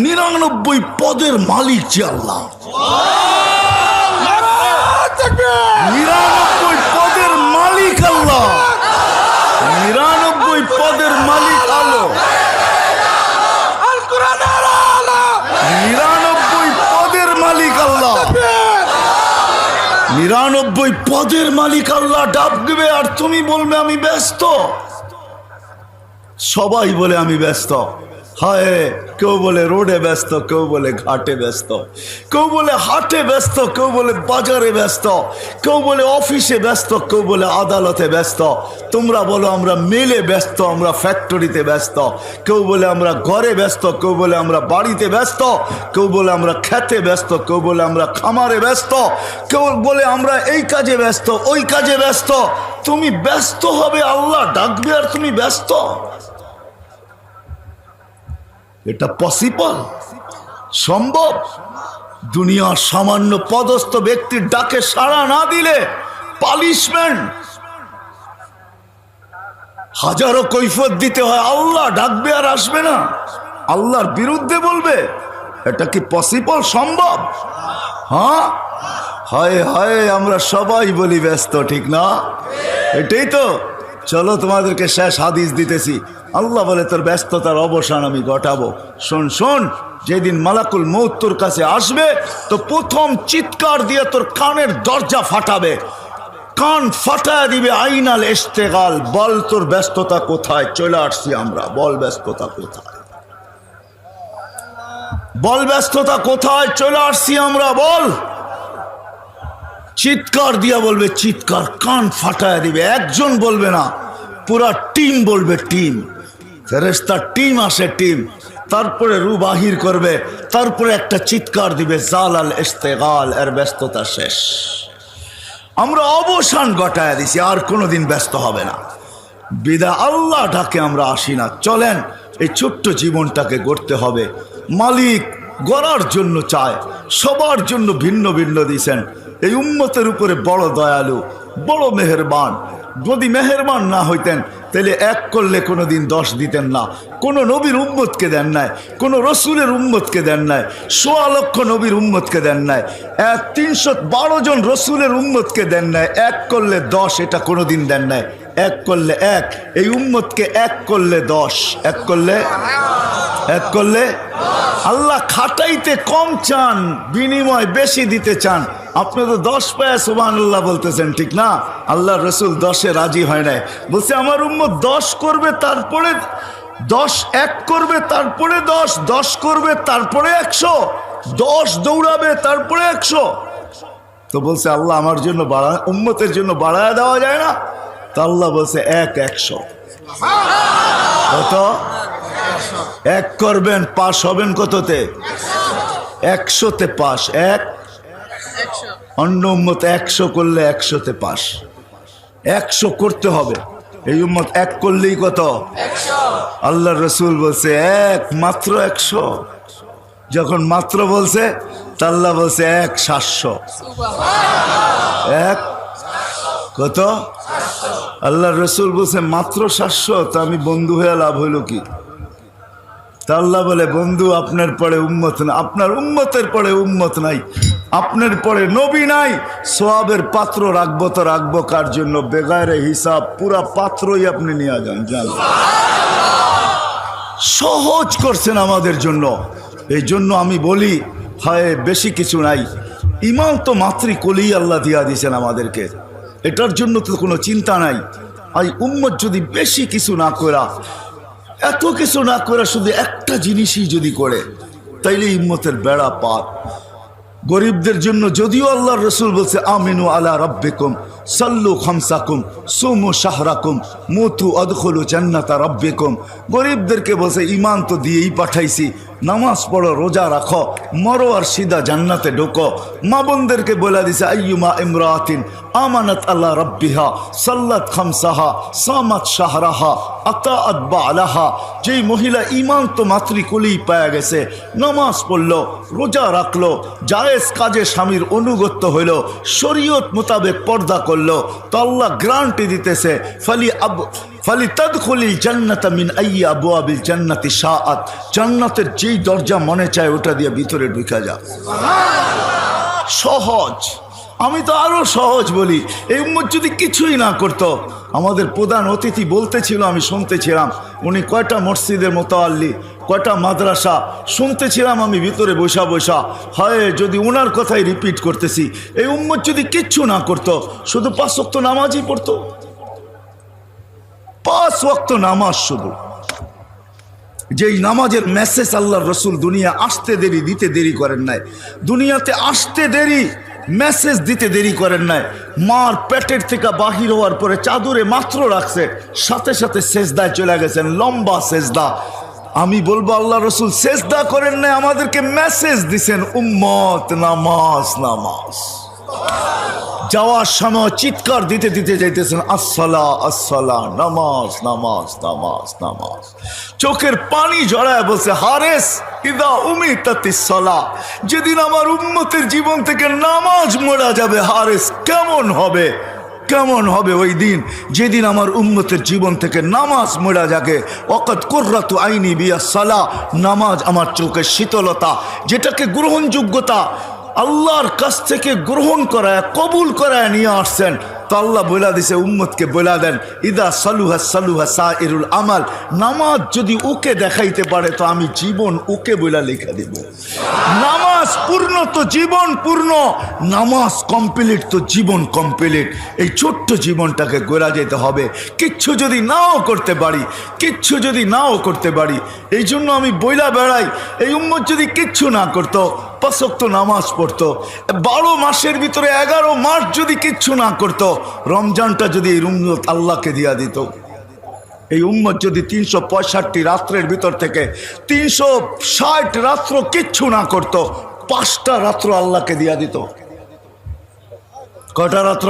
99 পদের মালিক যে আল্লাহ, 99 পদের মালিক আল্লাহ, 99 পদের মালিক আল্লাহ, 99 পদের মালিক আল্লাহ, 99 পদের মালিক আল্লাহ ডাক দিবে আর তুমি বলবে আমি ব্যস্ত। সবাই বলে আমি ব্যস্ত, হায়, কেউ বলে রোডে ব্যস্ত, কেউ বলে ঘাটে ব্যস্ত, কেউ বলে হাটে ব্যস্ত, কেউ বলে বাজারে ব্যস্ত, কেউ বলে অফিসে ব্যস্ত, কেউ বলে আদালতে ব্যস্ত। তোমরা বলো আমরা মিলে ব্যস্ত, আমরা ফ্যাক্টরিতে ব্যস্ত। কেউ বলে আমরা ঘরে ব্যস্ত, কেউ বলে আমরা বাড়িতে ব্যস্ত, কেউ বলে আমরা খেতে ব্যস্ত, কেউ বলে আমরা খামারে ব্যস্ত, কেউ বলে আমরা এই কাজে ব্যস্ত, ওই কাজে ব্যস্ত। তুমি ব্যস্ত হবে, আল্লাহ ডাকবে আর তুমি ব্যস্ত? এটা পসিবল? সম্ভব? দুনিয়ার সামান্য পদস্থ ব্যক্তির ডাকে সাড়া না দিলে পানিশমেন্ট, হাজারো কৈফিয়ত দিতে হয়। আল্লাহ ডাকবে আর আসবে না, আল্লাহর বিরুদ্ধে বলবে? এটা কি পসিবল, সম্ভব? হ্যাঁ, হায় হায়, আমরা সবাই বলি ব্যস্ত, ঠিক না? এটাই তো। চলো তোমাদেরকে শেষ হাদিস দিতেছি। আল্লাহ বলে তোর ব্যস্ততার অবসান আমি ঘটাবো। শোন শোন, যেদিন মালাকুল মউত তোর কাছে আসবে তো প্রথম চিৎকার দিয়ে তোর কানের দরজা ফাটাবে, কান ফাটায় দিবে। আইনাল ইশতেগাল, বল তোর ব্যস্ততা কোথায়? চলে আসছি আমরা, বল ব্যস্ততা কোথায়? বল ব্যস্ততা কোথায়? চলে আসছি আমরা, বল। চিৎকার দিয়া বলবে, চিৎকার, কান ফাটায় দিবে। একজন বলবে না, পুরা টিম বলবে, টিম। ফেরেশতার টিম আসে, টিম। তারপরে রূহ বাহির করবে, তারপরে একটা চিৎকার দিবে, জালাল ইশতেগাল, এর ব্যস্ততা শেষ। আমরা অবসান ঘটায় দিছি, আর কোনোদিন ব্যস্ত হবে না। বিদায় আল্লাহ ডাকে আমরা আসি না। চলেন, এই ছোট্ট জীবনটাকে গড়তে হবে। মালিক গড়ার জন্য চায়, সবার জন্য ভিন্ন ভিন্ন দিয়েছেন। এই উম্মতের উপরে বড় দয়ালু, বড় মেহেরবান। যদি মেহেরবান না হইতেন তাহলে এক করলে কোনোদিন 10 দিতেন না। কোনো নবীর উম্মতকে দেন নাই, কোনো রসুলের উম্মতকে দেন নাই, 1.25 লক্ষ নবীর উম্মতকে দেন নাই, 312 জন রসুলের উম্মতকে দেন নাই। এক করলে 10, এটা কোনোদিন দেন নাই। এক করলে 1, এই উম্মতকে এক করলে 10, এক করলে আল্লাহ খাটাইতে কম চান, বিনিময় বেশি দিতে চান। আপনি তো 10 পায়া সুবহানাল্লাহ বলতেছেন, ঠিক না? আল্লাহ রসুল 10-এ রাজি হয় নাই, বলছে আমার উম্মত 10 করবে, তারপরে 10 এক করবে, তারপরে 10 করবে, তারপরে 100, 10 দৌড়াবে, তারপরে 100। তো বলছে আল্লাহ আমার জন্য উম্মতের জন্য বাড়ায় দেওয়া যায় না? তো আল্লাহ বলছে 100। কত? 1 করবেন, পাশ হবেন কততে? 100-তে পাশ। অন্য উম্মত 100 করলে 100-তে পাশ। 100 করতে হবে। এই উম্মত 1 করলেই কত? 100। আল্লাহ রসুল বলছে মাত্র 100। যখন মাত্র বলছে, তা আল্লাহ বলছে 700। কত? আল্লাহ রসুল বলছে মাত্র 700। তা আমি বন্ধু হয়ে লাভ হইল কি? তা আল্লাহ বলে, বন্ধু আপনার পরে উম্মত না, আপনার উম্মতের পরে উম্মত নাই, আপনার পরে নবী নাই। সোয়াবের পাত্র রাখবো তো রাখবো কার জন্য? বেগারে হিসাব পুরা পাত্রই আপনি নিয়ে যান। সহজ করছেন আমাদের জন্য। এই জন্য আমি বলি, হয় বেশি কিছু নাই, ইমান তো মাতৃকোলেই আল্লাহ দিয়া দিয়েছেন আমাদেরকে। এটার জন্য তো কোনো চিন্তা নাই। আর উম্মত যদি বেশি কিছু না করা, এত কিছু না করে শুধু একটা জিনিসই যদি করে, তাইলে উম্মতের বেড়া পার। গরিবদের জন্য যদিও আল্লাহর রসুল বলছে আমিনু আলা রাব্বিকুম সাল্লু খামসাকুম সুমু শাহরাকুম মুতু আদখুলু জান্নাতা রাব্বিকুম। গরিবদেরকে বলছে ইমান তো দিয়েই পাঠাইছি, নামাজ পড়ো, রোজা রাখো, মরো আর সিধা জান্নাতে ঢোকো। মা বোনদেরকে বলে দিছে আইয়ুমা ইমরাতিন আমানাত আল্লাহ রাব্বিহা সাল্লাত খামসাহা সামাত শাহরাহা আতাআত বালাহা। যেই মহিলা ইমান তো মাতৃকুলেই পায়া গেছে, নামাজ পড়লো, রোজা রাখলো, জায়েজ কাজে স্বামীর অনুগত্য হইল, শরীয়ত মোতাবেক পর্দা করলো, তো আল্লাহ গ্যারান্টি দিতেছে ফালি তাদখুলিল জান্নাতা মিন আইয়ি আবওয়াবিল জান্নাতি শাআত। জান্নাতের যেই দরজা মনে চায় ওটা দিয়ে ভিতরে ঢুকে যা। সহজ। আমি তো আরো সহজ বলি। এই উম্মত যদি কিছুই না করতো, আমাদের প্রধান অতিথি বলতেছিল, আমি শুনতেছিলাম, উনি কয়টা মসজিদের মোতাল্লি, কয়টা মাদ্রাসা শুনতেছিলাম আমি ভিতরে বসা বসা। হয় যদি ওনার কথাই রিপিট করতেছি, এই উম্মত যদি কিচ্ছু না করতো, শুধু 5 ওয়াক্ত নামাজই পড়তো, 5 ওয়াক্ত নামাজ শুধু, যেই নামাজের মেসেজ আল্লাহর রসুল দুনিয়া আসতে দেরি দিতে দেরি করেন নাই, দুনিয়াতে আসতে দেরি মেসেজ দিতে দেরি করেন নাই। মার পেটের থেকে বাহির হওয়ার পরে চাদরে মাত্র রাখছে, সাথে সাথে সেজদায় চলে গেছেন, লম্বা সেজদা। আমি বলবো আল্লাহ রসুল সেজদা করেন নাই, আমাদেরকে মেসেজ দিছেন, উম্মত নামাজ নামাজ। যাওয়ার সময় চিৎকার দিতে দিতে যাইতেছেন, আসসালা আসসালা, নামাজ নামাজ নামাজ নামাজ। চোখের পানি ঝরায় বলছে, হারেস ইদা উমিতাতিস সালা, যেদিন আমার উম্মতের জীবন থেকে নামাজ মোড়া যাবে, হারেস কেমন হবে, কেমন হবে ওই দিন যেদিন আমার উম্মতের জীবন থেকে নামাজ মোড়া যাবে। ওয়াকাদ কুররাতু আইনি বিয়াস সালা, নামাজ আমার চোখের শীতলতা, যেটাকে গ্রহণযোগ্যতা আল্লাহর কাছ থেকে গ্রহণ করায় কবুল করায় নিয়ে আসছেন। তো আল্লাহ বলে দিছে, উম্মতকে বলে দেন, ইদা সালুহা সালুহা সাইরুল আমাল, নামাজ যদি ওকে দেখাইতে পারে তো আমি জীবন ওকে বলে লিখে দেব। নামাজ পূর্ণ তো জীবন পূর্ণ, নামাজ কমপ্লিট তো জীবন কমপ্লিট। এই ছোট্ট জীবনটাকে গোলা যেতে হবে, কিচ্ছু যদি নাও করতে পারি, কিচ্ছু যদি নাও করতে পারি। এই জন্য আমি বইলা বেড়াই, এই উম্মত যদি কিচ্ছু না করতো, 5 ওয়াক্ত নামাজ পড়তো, 12 মাসের ভিতরে 11 মাস যদি কিচ্ছু না করতো, রমজানটা যদি এই উম্মত আল্লাহকে দিয়া দিত, এই উম্মত যদি 365 রাত্রের ভিতর থেকে 360 রাত্র কিচ্ছু না করতো, 5টা রাত্র আল্লাহকে দিয়া দিত। কটা রাত্র?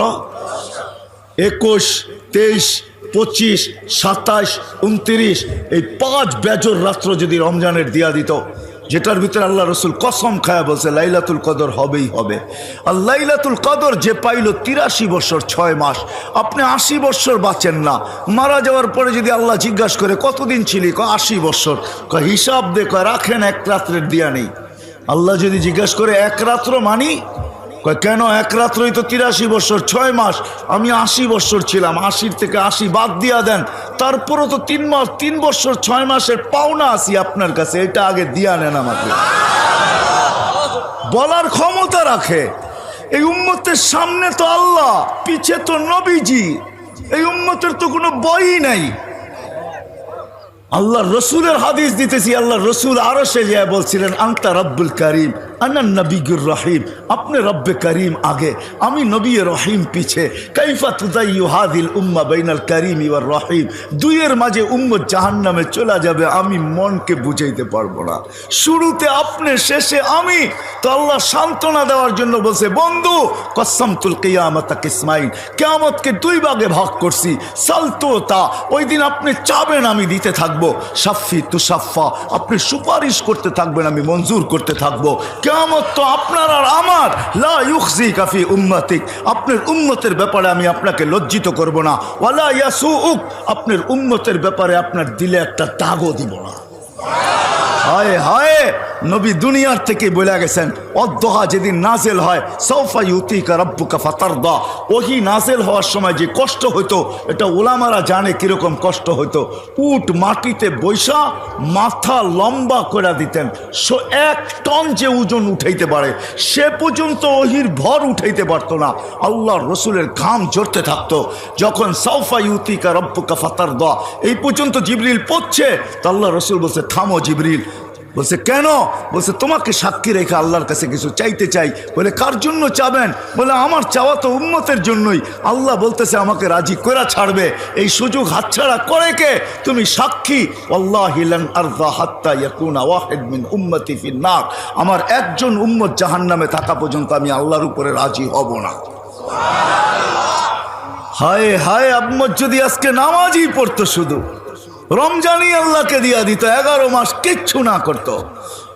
21, 23, 25, 27, 29, এই 5 বেজর রাত্র যদি রমজানের দিয়া দিত, যেটার ভিতরে আল্লাহ রসুল কসম খায়া বলছে লাইলাতুল কদর হবেই হবে। আর লাইলাতুল কদর যে পাইল 83 বছর 6 মাস, আপনি 80 বছর বাঁচেন না। মারা যাওয়ার পরে যদি আল্লাহ জিজ্ঞাসা করে কতদিন ছিলি, 80 বছর, হিসাব দে, রাখেন 1 রাত্রের দিয়া নেই। আল্লাহ যদি জিজ্ঞাসা করে 1 রাত্র মানি, কেন 1 রাত্রই তো 83 বছর 6 মাস, আমি 80 বছর ছিলাম, 80 থেকে 80 বাদ দিয়া দেন, তারপরও তো 3 বছর 6 মাসের পাওনা আছি আপনার কাছে, এটা আগে দিয়া নেন আমাকে। বলার ক্ষমতা রাখে। এই উম্মতের সামনে তো আল্লাহ, পিছে তো নবীজি, এই উম্মতের তো কোনো বই নাই। আল্লাহ রসুলের হাদিস দিতেছি, আল্লাহ রসুল আরশে যায় বলছিলেন, আনতা রব্বুল করিম আনা নবীর রহিম, আপনি রব্বে করিম আগে, আমি নবী রহিম পিছে। কাইফা তুদাইয়ু হাদিল উম্মাহ বাইনাল করিম ওয়ার রহিম, দুইয়ের মাঝে উম্মত জাহান্নামে চলে যাবে, আমি মনকে বুঝাইতে পারবো না। শুরুতে আপনি, শেষে আমি। তো আল্লাহ সান্ত্বনা দেওয়ার জন্য বলছে, বন্ধু কসসমতুল কিয়ামাতা কিসমাইন, কিয়ামতকে 2 ভাগে ভাগ করছি। সালতোতা, ওই দিন আপনি চাবেন আমি দিতে থাকবো, সাফি তুসাফা, আপনি সুপারিশ করতে থাকবেন, আমি মঞ্জুর করতে থাকবো। কিয়ামত তো আপনার আর আমার, লা ইউখজিকা ফি উম্মতিক, আপনার উম্মতের ব্যাপারে আমি আপনাকে লজ্জিত করব না, ওয়ালা ইয়াসুউক, আপনার উম্মতের ব্যাপারে আপনার দিলে একটা দাগও দিব না। হায় হায়, নবী দুনিয়ার থেকে বলে গেছেন, অদ্দোহা যেদিন নাজেল হয়, সৌফা ইউতিকা রাব্বুকা ফাতারদা, ওহি নাজেল হওয়ার সময় যে কষ্ট হইতো, এটা ওলামারা জানে কিরকম কষ্ট হইতো। উট মাটিতে বৈশা মাথা লম্বা করে দিতেন, 1 টন যে ওজন উঠাইতে পারে সে পর্যন্ত ওহির ভর উঠাইতে পারতো না। আল্লাহর রসুলের ঘাম ঝরতে থাকতো। যখন সৌফা ইউতিকা রাব্বুকা ফাতারদা এই পর্যন্ত জিবরিল পড়ছে, তো আল্লাহ রসুল বলছে, থামো জিবরিল। বলছে কেন? বলছে তোমাকে সাক্ষী রেখে আল্লাহর কাছে কিছু চাইতে চাই। বলে কার জন্য চাবেন? বলে আমার চাওয়া তো উম্মতের জন্যই। আল্লাহ বলতেছে আমাকে রাজি করে ছাড়বে, এই সুযোগ হাতছাড়া করে কে? তুমি সাক্ষী। ওয়াল্লাহি লান আরযা হাত্তা ইয়াকুনা ওয়াহিদ মিন উম্মতি ফিন নার, আমার একজন উম্মত জাহান্নামে থাকা পর্যন্ত আমি আল্লাহর উপরে রাজি হব না। হায় হায়, উম্মত যদি আজকে নামাজই পড়তো, শুধু রমজানই আল্লাহকে দিয়া দিত, 11 মাস কিচ্ছু না করত।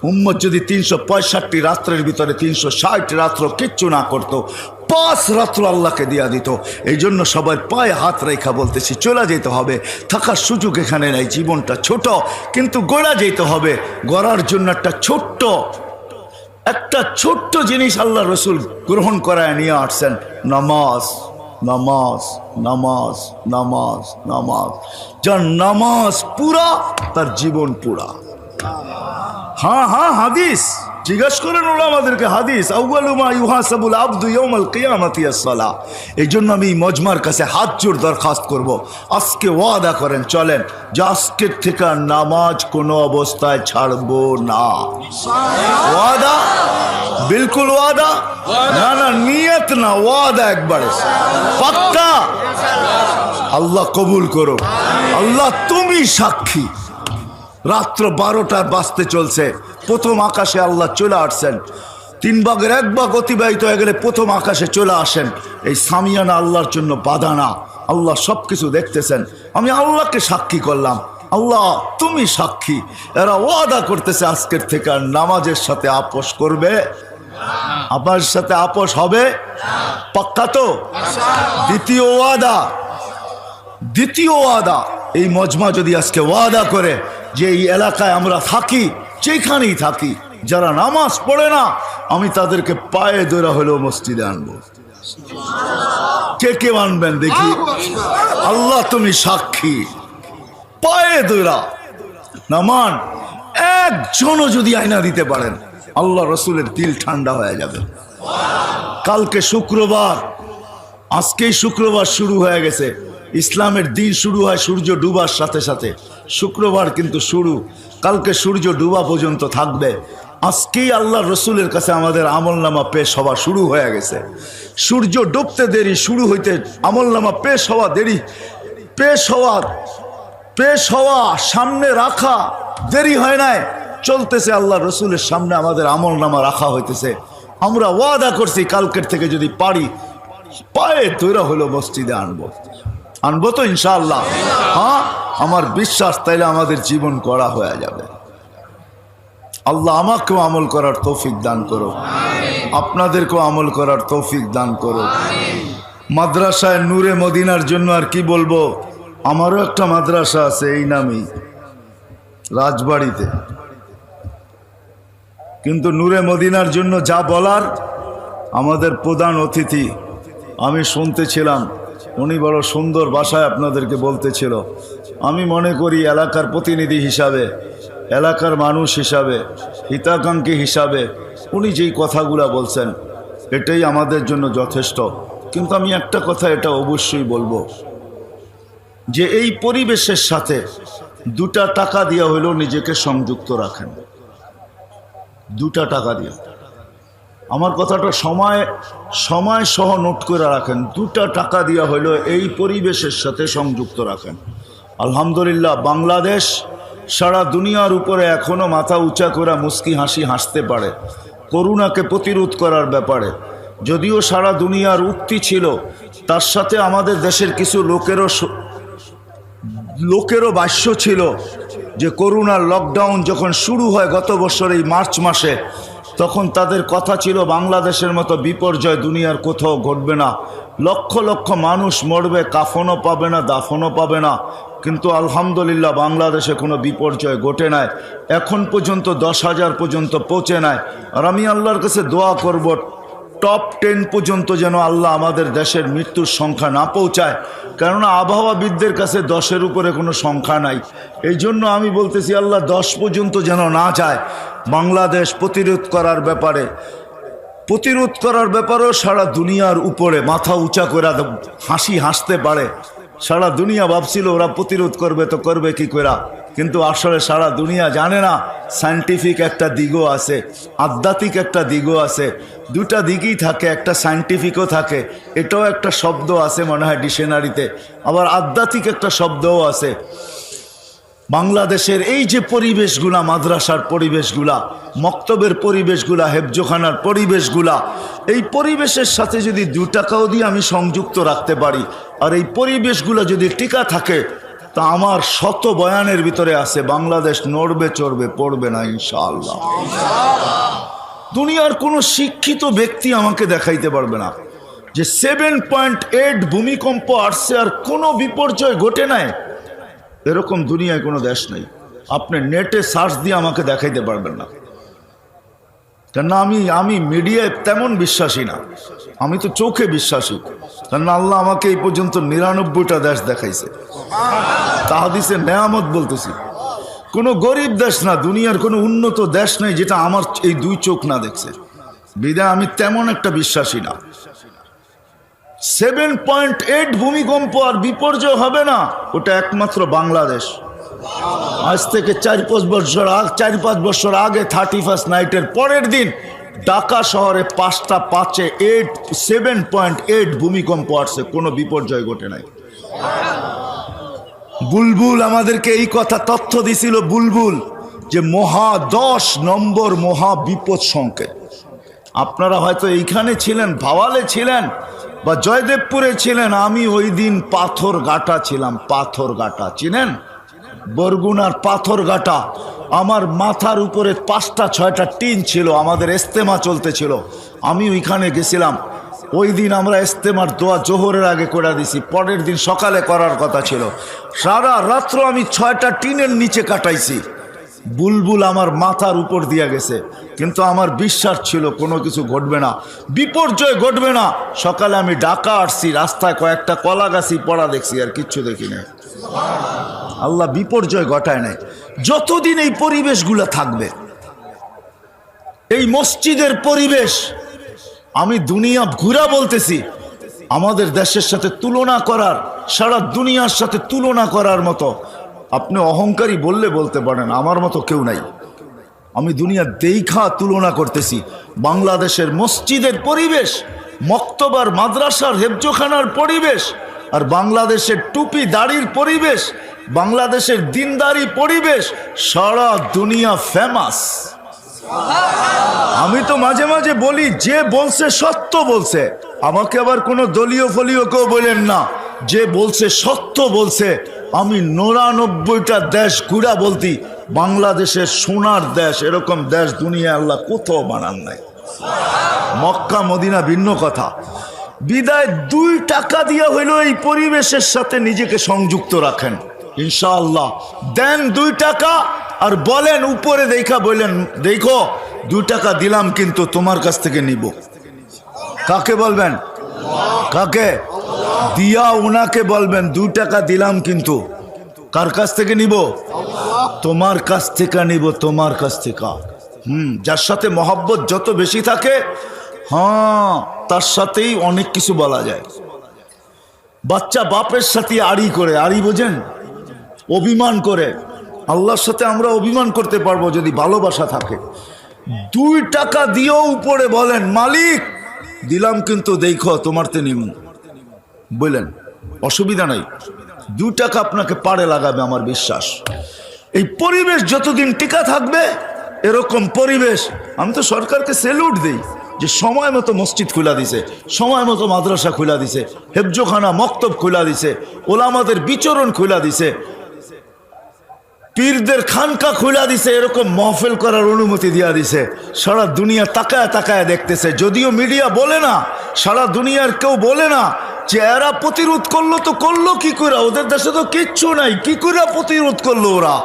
উম্মত যদি 365 রাত্রের ভিতরে 360 রাত্র কিচ্ছু না করত, 5 রাত্র আল্লাহকে দিয়া দিত। এই জন্য সবার পায়ে হাত রেখা বলতেছি, চলে যেতে হবে, থাকার সুযোগ এখানে নাই। জীবনটা ছোট, কিন্তু গড়া যেতে হবে। গড়ার জন্য একটা ছোট্ট জিনিস আল্লাহ রসুল গ্রহণ করায় নিয়ে আসছেন, নামাজ। নামাজ নামাজ নামাজ নামাজ, যার নামাজ পুরা তার জীবন পুরা। হ্যাঁ হাদিস জিজ্ঞাসা করেন ওরা আমাদেরকে হাদিস, আউয়ালু মা ইউহাসাবুল আবদু ইয়াউমাল কিয়ামাতি আস-সালাহ। এই জন্য আমি মজমার কাছে হাত জোড় দরখাস্ত করব, আজকে ওয়াদা করেন, চলেন যে আজকের থেকে আর নামাজ কোনো অবস্থায় ছাড়বো না। ওয়াদা, বিলকুল ওয়াদা, না না নিয়ত না, ওয়াদা একবারে পাক্কা। আল্লাহ কবুল করো। আল্লাহ তুমি সাক্ষী, রাত্র 12টার বাজতে চলছে, প্রথম আকাশে আল্লাহ চলে আসছেন। 3 ভাগের 1 ভাগ অতিবাহিত হয়ে গেলে প্রথম আকাশে চলে আসেন। এই সামিয়ানা আল্লাহর জন্য বাধা না, আল্লাহ সব কিছু দেখতেছেন। আমি আল্লাহকে সাক্ষী করলাম, আল্লাহ তুমি সাক্ষী। এরা ওয়াদা করতেছে আজকের থেকে আর নামাজের সাথে আপোষ করবে, আমার সাথে আপোষ হবে, পাক্কা তো? দ্বিতীয় ওয়াদা, এই মজমা যদি আজকে ওয়াদা করে যে এই এলাকায় আমরা থাকি, যেখানেই থাকি, যারা নামাজ পড়ে না আমি তাদেরকে পায়ে ধরে হলেও মসজিদে আনবো। কে কে মানবেন দেখি? আল্লাহ তুমি সাক্ষী, পায়ে ধরা নামান একজনও যদি আয়না দিতে পারেন, আল্লাহ রসুলের দিল ঠান্ডা হয়ে যাবে। কালকে শুক্রবার, আজকেই শুক্রবার শুরু হয়ে গেছে। ইসলামের দিন শুরু হয় সূর্য ডুবার সাথে সাথে, শুক্রবার কিন্তু শুরু, কালকে সূর্য ডুবা পর্যন্ত থাকবে। আজকেই আল্লাহ রসুলের কাছে আমাদের আমলনামা পেশ হওয়া শুরু হয়ে গেছে। সূর্য ডুবতে দেরি, শুরু হইতে আমলনামা পেশ হওয়া দেরি, পেশ হওয়া সামনে রাখা দেরি হয় নাই, চলতেছে। আল্লাহ রসুলের সামনে আমাদের আমলনামা রাখা হইতেছে। আমরা ওয়াদা করছি কালকের থেকে যদি পারি পায়ে তৈরা হলো মসজিদে আনবো তো ইনশাআল্লাহ। হ্যাঁ, আমার বিশ্বাস তাইলে আমাদের জীবন করা হয়ে যাবে। আল্লাহ আমাকেও আমল করার তৌফিক দান করো, আপনাদেরকেও আমল করার তৌফিক দান করো। মাদ্রাসায় নূরে মদিনার জন্য আর কি বলবো, আমারও একটা মাদ্রাসা আছে এই নামই, রাজবাড়িতে। কিন্তু নূরে মদিনার জন্য যা বলার, আমাদের প্রধান অতিথি আমি শুনতেছিলাম, উনি বড় সুন্দর ভাষায় আপনাদেরকে বলতেছিল। আমি মনে করি এলাকার প্রতিনিধি হিসাবে, এলাকার মানুষ হিসাবে, হিতাকাঙ্ক্ষী হিসাবে উনি যেই কথাগুলো বলছেন এটাই আমাদের জন্য যথেষ্ট। কিন্তু আমি একটা কথা এটা অবশ্যই বলবো যে এই পরিবেশের সাথে 2টা টাকা দিয়া হলেও নিজেকে সংযুক্ত রাখেন। 2টা টাকা দিয়ে, আমার কথাটা সময় সহ নোট করে রাখেন। 2টা টাকা দিয়া হলেও এই পরিবেশের সাথে সংযুক্ত রাখেন। আলহামদুলিল্লাহ, বাংলাদেশ সারা দুনিয়ার উপরে এখনো মাথা উঁচা করে মুস্কি হাসি হাসতে পারে করোনাকে প্রতিরোধ করার ব্যাপারে। যদিও সারা দুনিয়ার উক্তি ছিল, তার সাথে আমাদের দেশের কিছু লোকেরও ভাষ্য ছিল যে করোনার লকডাউন যখন শুরু হয় গত বছর এই মার্চ মাসে, তখন তাদের কথা ছিল বাংলাদেশের মতো বিপর্যয় দুনিয়ার কোথাও ঘটবে না, লক্ষ লক্ষ মানুষ মরবে, কাফনও পাবে না, দাফনও পাবে না। কিন্তু আলহামদুলিল্লাহ বাংলাদেশে কোনো বিপর্যয় ঘটে নাই, এখন পর্যন্ত 10,000 পর্যন্ত পৌঁছে নাই। আর আমি আল্লাহর কাছে দোয়া করব টপ 10 পর্যন্ত যেন আল্লাহ আমাদের দেশের মৃত্যুর সংখ্যা না পৌঁছায়, কেননা আবহাওয়াবিদদের কাছে 10-এর উপরে কোনো সংখ্যা নাই। এই জন্য আমি বলতেছি আল্লাহ 10 পর্যন্ত যেন না যায়। বাংলাদেশ প্রতিরোধ করার ব্যাপারেও সারা দুনিয়ার উপরে মাথা উঁচা করে হাসি হাসতে পারে। সারা দুনিয়া ভাবছিল ওরা প্রতিরোধ করবে তো করবে কি করে, কিন্তু আসলে সারা দুনিয়া জানে না সায়েন্টিফিক একটা দিকও আছে, আধ্যাত্মিক একটা দিকও আছে। 2টা দিকই থাকে, একটা সায়েন্টিফিকও থাকে, এটাও একটা শব্দ আছে মনে হয় ডিকশনারিতে, আবার আধ্যাত্মিক একটা শব্দও আছে। বাংলাদেশের এই যে পরিবেশগুলা, মাদ্রাসার পরিবেশগুলা, মক্তবের পরিবেশগুলা, হেফজোখানার পরিবেশগুলা, এই পরিবেশের সাথে যদি 2 টাকাও দিয়ে আমি সংযুক্ত রাখতে পারি, আর এই পরিবেশগুলো যদি টিকা থাকে, তা আমার শত বয়ানের ভিতরে আছে বাংলাদেশ নড়বে চড়বে পড়বে না ইনশাআল্লাহ। দুনিয়ার কোনো শিক্ষিত ব্যক্তি আমাকে দেখাইতে পারবে না যে 7.8 ভূমিকম্প আসছে আর কোনো বিপর্যয় ঘটে নাই, এরকম দুনিয়ায় কোনো দেশ নেই। আপনি নেটে সার্চ দিয়ে আমাকে দেখাইতে পারবেন না, কেননা আমি মিডিয়ায় তেমন বিশ্বাসী না, আমি তো চোখে বিশ্বাসী। কেননা আল্লাহ আমাকে এই পর্যন্ত 99টা দেশ দেখাইছে, তা হাদিসে নেয়ামত বলতেছি। কোনো গরিব দেশ না, দুনিয়ার কোনো উন্নত দেশ নেই যেটা আমার এই দুই চোখ না দেখছে। বিদায় আমি তেমন একটা বিশ্বাসী না। 7.8 ভূমিকম্প আর বিপর্যয় হবে না, ওটা একমাত্র বাংলাদেশ। আজ থেকে 4-5 বছর আগে 31st নাইটের পরের দিন ঢাকা শহরে 7.8 ভূমিকম্প আসছে, কোনো বিপর্যয় ঘটে নাই। বুলবুল আমাদেরকে এই কথা তথ্য দিছিল, বুলবুল, যে 10 নম্বর মহা বিপদ সংকেত। আপনারা হয়তো এইখানে ছিলেন, ভাওয়ালে ছিলেন বা জয়দেবপুরে ছিলেন, আমি ওই দিন পাথরঘাটা ছিলাম। পাথরঘাটা চিনেন? বরগুনার পাথরঘাটা। আমার মাথার উপরে 5টা-6টা টিন ছিল, আমাদের ইস্তেমা চলতেছিল, আমি ওইখানে গেছিলাম। ওই দিন আমরা ইস্তেমার দোয়া জোহরের আগে করে দিছি, পরের দিন সকালে করার কথা ছিল। সারা রাত্র আমি 6টা টিনের নিচে কাটাইছি। বুলবুল আমার মাথার উপর দিয়া গেছে, কিন্তু আমার বিশ্বাস ছিল কোনো কিছু ঘটবে না, বিপর্যয় ঘটবে না। সকালে আমি ঢাকা আসছি, রাস্তায় কয়েকটা কলা গাছি পড়া দেখছি, আর কিচ্ছু দেখি না। আল্লাহ বিপর্যয় ঘটায় নাই। যতদিন এই পরিবেশগুলো থাকবে, এই মসজিদের পরিবেশ, আমি দুনিয়া ঘুরা বলতেছি, আমাদের দেশের সাথে তুলনা করার, সারা দুনিয়ার সাথে তুলনা করার মতো, আপনি অহংকারী বললে বলতে পারেন, আমার মতো কেউ নাই। আমি দুনিয়া দেখা তুলনা করতেছি। বাংলাদেশের মসজিদের পরিবেশ, মক্তবার মাদ্রাসার হেফজোখানার পরিবেশ, আর বাংলাদেশের টুপি দাড়ির পরিবেশ, বাংলাদেশের দিনদারি পরিবেশ, সারা দুনিয়া ফেমাস। আমি তো মাঝে মাঝে বলি, যে বলছে সত্য বলছে। আমাকে আবার কোনো দলীয় ফলীয় কেউ বলেন না, যে বলছে সত্য বলছে। আমি 99টা দেশ ঘুরা বলতি, বাংলাদেশের সোনার দেশ, এরকম দেশ দুনিয়া আল্লাহ কোথাও বানান নাই। মক্কা মদিনা ভিন্ন কথা। বিদায় 2 টাকা দিয়া হইল এই পরিবেশের সাথে নিজেকে সংযুক্ত রাখেন, ইনশাআল্লাহ। দেন 2 টাকা আর বলেন উপরে দেখা, বললেন দেখো 2 টাকা দিলাম, কিন্তু তোমার কাছ থেকে নিব। কাকে বলবেন? কাকে দিয়া? উনাকে বলবেন 2 টাকা দিলাম, কিন্তু কার কাছ থেকে নিব? তোমার কাছ থেকে নিব, তোমার কাছ থেকে। যার সাথে মহব্বত যত বেশি থাকে, হ্যাঁ, তার সাথেই অনেক কিছু বলা যায়। বাচ্চা বাপের সাথে আড়ি করে, আড়ি বোঝেন? অভিমান করে। আল্লাহর সাথে আমরা অভিমান করতে পারবো যদি ভালোবাসা থাকে। 2 টাকা দিয়েও উপরে বলেন মালিক দিলাম, কিন্তু দেখো তোমারতে নিম, বললেন অসুবিধা নাই। 2 টাকা আপনাকে পাড়ে লাগাবে, আমার বিশ্বাস। এই পরিবেশ যতদিন টিকা থাকবে, এরকম পরিবেশ, আমি তো সরকারকে স্যালুট দিই যে সময় মতো মসজিদ খুলা দিছে, সময় মতো মাদ্রাসা খুলা দিছে, হেফজোখানা মক্তব খুলা দিছে, ওলামাদের বিচরণ খুলা দিছে, পীরদের খানকা খুলা দিছে, এরকম মহফিল করার অনুমতি দিয়া দিছে। সারা দুনিয়া তাকায় তাকায় দেখতেছে। যদিও মিডিয়া বলে না, সারা দুনিয়ার কেউ বলে না যে এরা প্রতিরোধ করলো, তো করলো কি করে? ওদের দেশে তো কিচ্ছু নাই, কি করে প্রতিরোধ করলো ওরা?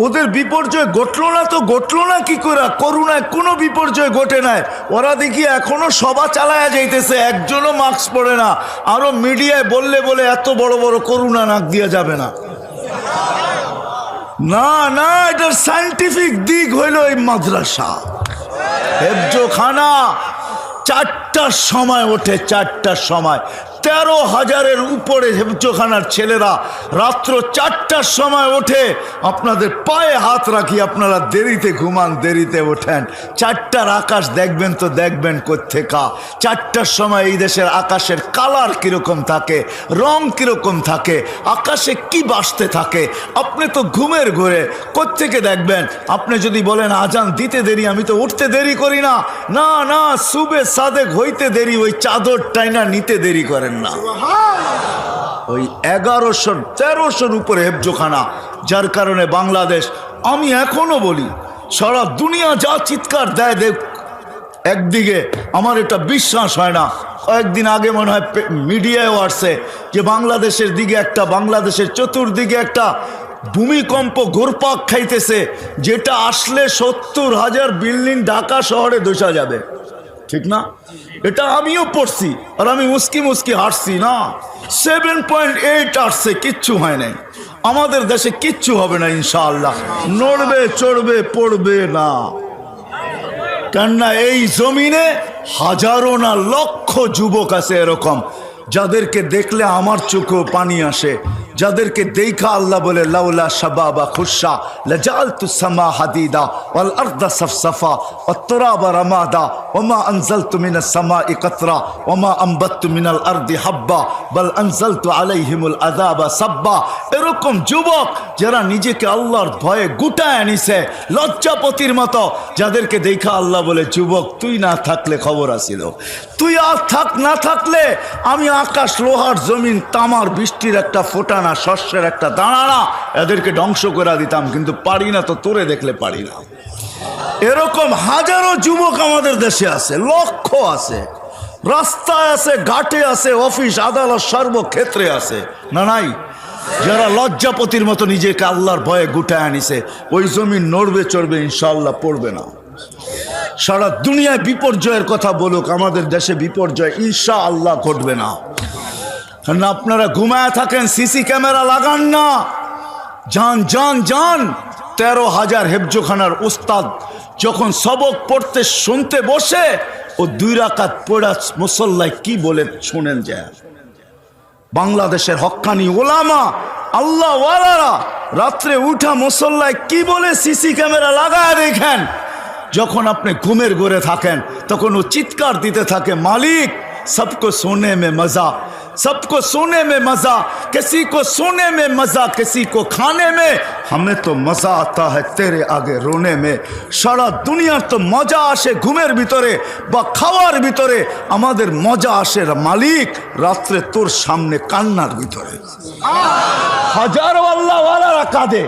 ওদের বিপর্যয় ঘটলো না তো ঘটলো না কি করে? করোনায় কোনো বিপর্যয় ঘটে নাই। ওরা দেখি এখনো সভা চালায়া যাইতেছে, একজনও মাস্ক পরে না। আরো মিডিয়ায় বললে বলে এত বড় বড় করোনা নাক দিয়া যাবে না। না না, এটার সায়েন্টিফিক দিক হইল এই মাদ্রাসা হেফজোখানা 4টার সময় ওঠে, 4টার সময়। 13,000-এর উপরে হেফজোখানার ছেলেরা রাত্র 4টার সময় ওঠে। আপনাদের পায়ে হাত রাখি, আপনারা দেরিতে ঘুমান, দেরিতে ওঠেন। 4টার আকাশ দেখবেন তো দেখবেন কোত্থেকা। 4টার সময় এই দেশের আকাশের কালার কিরকম থাকে, রং কিরকম থাকে, আকাশে কি বাসতে থাকে, আপনি তো ঘুমের ঘরে কোত্থেকে দেখবেন? আপনি যদি বলেন আজান দিতে দেরি, আমি তো উঠতে দেরি করি না। না না, সুবে সাদেক হইতে দেরি, ওই চাদর টাইনা নিতে দেরি করেন না। ওই 1100-1300-র উপরে হেফজোখানা, যার কারণে বাংলাদেশ, আমি এখনো বলি সারা দুনিয়া যা চিৎকার দেয় দেখ, একদিকে আমার এটা বিশ্বাস হয় না। কয়েকদিন আগে মনে হয় মিডিয়ায়ও আসছে যে বাংলাদেশের দিকে একটা, বাংলাদেশের চতুর্দিকে একটা ভূমিকম্প ঘুরপাক খাইতেছে, যেটা আসলে 70,000 বিল্ডিং ঢাকা শহরে ধসা যাবে। ঠিক না? এটা আমিও পড়ছি আর আমি মুস্কি মুস্কি হাসছি না। 7.8 আসছে, কিচ্ছু হয় নাই। আমাদের দেশে কিচ্ছু হবে না ইনশাআল্লাহ, নড়বে চড়বে পড়বে না। কেননা এই জমিনে হাজারো না লক্ষ যুবক আছে এরকম, যাদেরকে দেখলে আমার চোখেও পানি আসে, যাদেরকে দেখা আল্লাহ বলে লাউলা শাবাবা খুশা লাজালতু সামা হাদিদা ওয়াল আরদা সাফসাফা ওয়াত তুরাবা রামাদা ওমা আনজালতু মিনাস সামাই কাতরা ওমা আমবাততু মিনাল আরদি হাব্বা বাল আনজালতু আলাইহিমুল আযাবা সাব্বা। এরকম যুবক যারা নিজেকে আল্লাহর ভয়ে গুটায় নিছে লজ্জাপতির মতো, যাদেরকে দেখা আল্লাহ বলে যুবক তুই না থাকলে খবর আসিল, তুই আর থাক না থাকলে আমি আকাশ লোহার জমিন তামার বৃষ্টির একটা ফোঁটা না, শস্যের একটা দাঁড়া না, এদেরকে ধ্বংস করে দিতাম, কিন্তু পারি না তো, তোরে দেখলে পারি না। এরকম হাজারো যুবক আমাদের দেশে আছে, লক্ষ আছে, রাস্তায় আছে, ঘাটে আছে, অফিস আদালত সর্বক্ষেত্রে আছে না নাই? যারা লজ্জাপতির মতো নিজেকে আল্লাহর ভয়ে গুটায় আনিছে, ওই জমিন নড়বে চড়বে ইনশাআল্লাহ পড়বে না। সারা দুনিয়ায় বিপর্যয়ের কথা বলুক, আমাদের দেশে বিপর্যয় ইনশাআল্লাহ ঘটবে না। না আপনারা ঘুমায় থাকেন, সিসি ক্যামেরা লাগান না, যান যান যান। 13,000 হেফজোখানার উস্তাদ যখন সবক পড়তে শুনতে বসে, ও 2 রাকাত পড়া মুসল্লায় কি বলে শোনেন যায়। বাংলাদেশের হক্কানি ওলামা আল্লাহ ওয়ালারা রাত্রে উঠা মুসল্লায় কি বলে সিসি ক্যামেরা লাগায় দেখেন। যখন আপনি ঘুমের ঘরে থাকেন তখন ও চিৎকার দিতে থাকে, মালিক सबको सोने में मजा, सबको सोने में मजा, किसी को सोने में मजा, किसी को खाने में, हमें तो मजा आता है तेरे आगे रोने में। सारा दुनिया तो मजा आसे घुमेर भितरे बा खावार भितरे, आमादेर मजा आसे मालिक रात्रे तोर सामने कान्नार भितरे। হাজারো আল্লাহ ওয়ালারা কাঁদে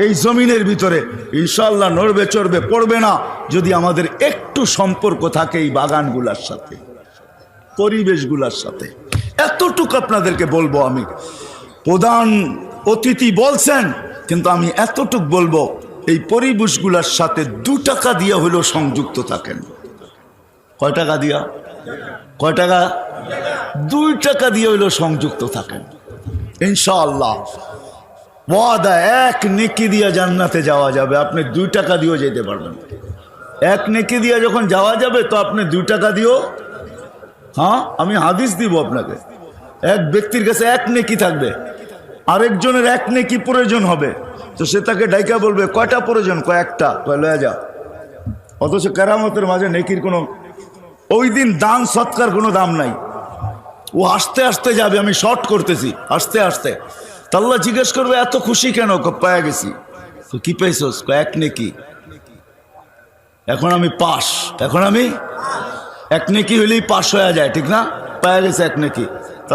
এই জমিনের ভিতরে, ইনশাআল্লাহ নড়বে চড়বে পড়বে না যদি আমাদের একটু সম্পর্ক থাকে এই বাগানগুলোর সাথে, পরিবেশগুলোর সাথে। এতটুকু আপনাদেরকে বলবো। আমি প্রধান অতিথি বলছেন, কিন্তু আমি এতটুকু বলবো, এই পরিবেশগুলোর সাথে 2 টাকা দিয়ে হলেও সংযুক্ত থাকেন। কয় টাকা দিয়া? কয় টাকা? 2 টাকা দিয়ে হলেও সংযুক্ত থাকেন ইনশাআল্লাহ। ওয়াদা, 1 নেকি দিয়ে জান্নাতে যাওয়া যাবে। আপনি 2 টাকা দিয়েও যেতে পারবেন। 1 নেকি দিয়ে যখন যাওয়া যাবে তো আপনি 2 টাকা দিয়েও, হ্যাঁ আমি হাদিস দিব আপনাকে, এক ব্যক্তির কাছে 1 নেকি থাকবে, আরেকজনের 1 নেকি প্রয়োজন হবে, তো সে তাকে ডাইকা বলবে কয়টা প্রয়োজন? কয়েকটা। কয় লয়া যা। অথচ কেরামতের মাঝে নেকির কোনো, ওই দিন দান সৎকার কোনো দাম নাই। ও আস্তে আস্তে যাবে, আমি শর্ট করতেছি, আস্তে আস্তে। আল্লাহ জিজ্ঞেস করবে এত খুশি কেন? পায়া গেছি। তো কি পাইছস? 1 নেকি। এখন আমি পাস, এখন আমি 1 নেকি হইলেই পাস হয়ে যায়, ঠিক না? পায়া গেছে 1 নেকি।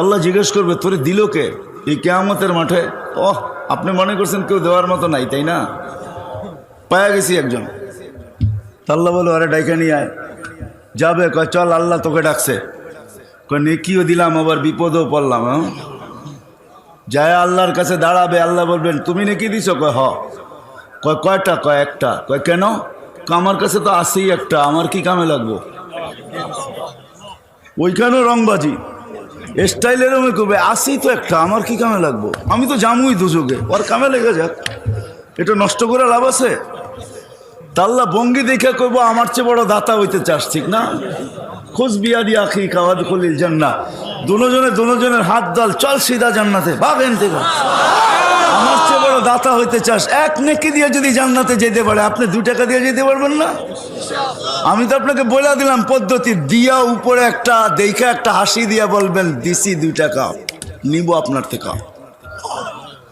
আল্লাহ জিজ্ঞেস করবে তোরে দিল কে এই কিয়ামতের মাঠে? ওহ, আপনি মনে করছেন কেউ দেওয়ার মতো নাই, তাই না? পায়া গেছি একজন। আল্লাহ বলো আরে ডাইকা নিয়ে আয়। যাবে, কয় চল আল্লাহ তোকে ডাকছে। কয় নেকিও দিলাম আবার বিপদও পড়লাম। হ্যাঁ, যায় আল্লাহর কাছে দাঁড়াবে, আল্লাহ বলবেন তুমি নেকি দিছো? কয় হ। কয় কয়টা? কয় 1টা। কয় কেন? আমার কাছে তো আসেই 1টা, আমার কি কামে লাগবো? ওইখানেও রংবাজি স্টাইলের করবে, আসেই তো 1টা, আমার কি কামে লাগবো? আমি তো জামুই দুযোগে, ওর কামে লেগে যাক, এটা নষ্ট করে লাভ আছে? আল্লাহ ভঙ্গি দেখে করবো আমার চেয়ে বড় দাতা হইতে চাস, ঠিক না? খোঁজ বিয়া দিয়ে আখি খাওয়াদ খলিল জান্নাহ, দুজনের হাত দাল, চল সিধা জান্নাতে, ভাবেন থেকে। আমার চেয়ে বড় দাতা হইতে চাস, 1 নেকি দিয়ে যদি জান্নাতে যেতে পারে, আপনি 2 টাকা দিয়ে যেতে পারবেন না? আমি তো আপনাকে বলে দিলাম পদ্ধতি, দিয়া উপরে একটা দেখা একটা হাসি দিয়া বলবেন দিছি 2 টাকা, নিব আপনার থেকে।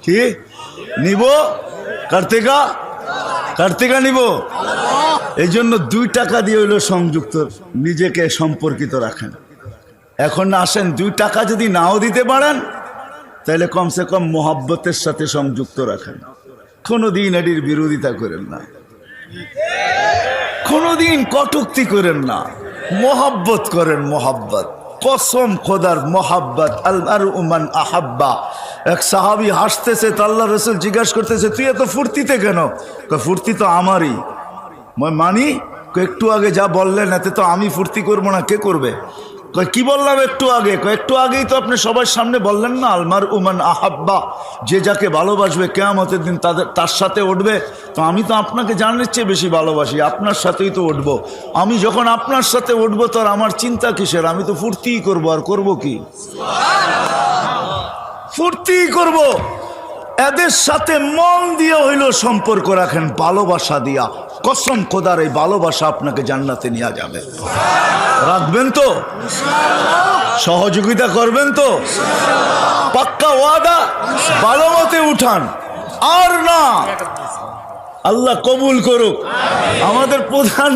কি নিব? কার থেকে নিব? এই জন্য 2 টাকা দিয়ে হইলো সংযুক্ত, নিজেকে সম্পর্কিত রাখেন। এখন আসেন, 2 টাকা যদি নাও দিতে পারেন তাহলে কমসে কম মোহাব্বতের সাথে সংযুক্ত রাখেন। কোনোদিন এটির বিরোধিতা করেন না, কোনোদিন কটূক্তি করেন না, মোহাব্বত করেন। মোহাব্বত, কসম খোদার মোহাব্বত। আল মারউ মান আহাব্বা। এক সাহাবী হাসতেছে, তো আল্লাহ রাসূল জিজ্ঞাসা করতেছে তুই এত ফুর্তিতে কেন? ফুর্তি তো আমারই। মানি একটু আগে যা বললেন এতে তো আমি ফুর্তি করবো না, কে করবে? কি বললাম একটু আগে? একটু আগেই তো আপনি সবার সামনে বললেন না, আলমার উমান আহাব্বা, যে যাকে ভালোবাসবে কিয়ামতের দিন তার সাথে উঠবে। তো আমি তো আপনাকে জানার চেয়ে বেশি ভালোবাসি, আপনার সাথেই তো উঠবো। আমি যখন আপনার সাথে উঠবো তো আর আমার চিন্তা কিসের? আমি তো ফুর্তিই করবো, আর করবো কি? ফুর্তিই করব। এদের সাথে মন দিয়ে হইল সম্পর্ক রাখেন, ভালোবাসা দিয়া। কসম খোদার এই ভালোবাসা আপনাকে জান্নাতে নিয়ে যাবে। রাখবেন তো? সহযোগিতা করবেন তো? পাক্কা ওয়াদা? ভালো মতে উঠান, আর না। আল্লাহ কবুল করুক। আমাদের প্রধান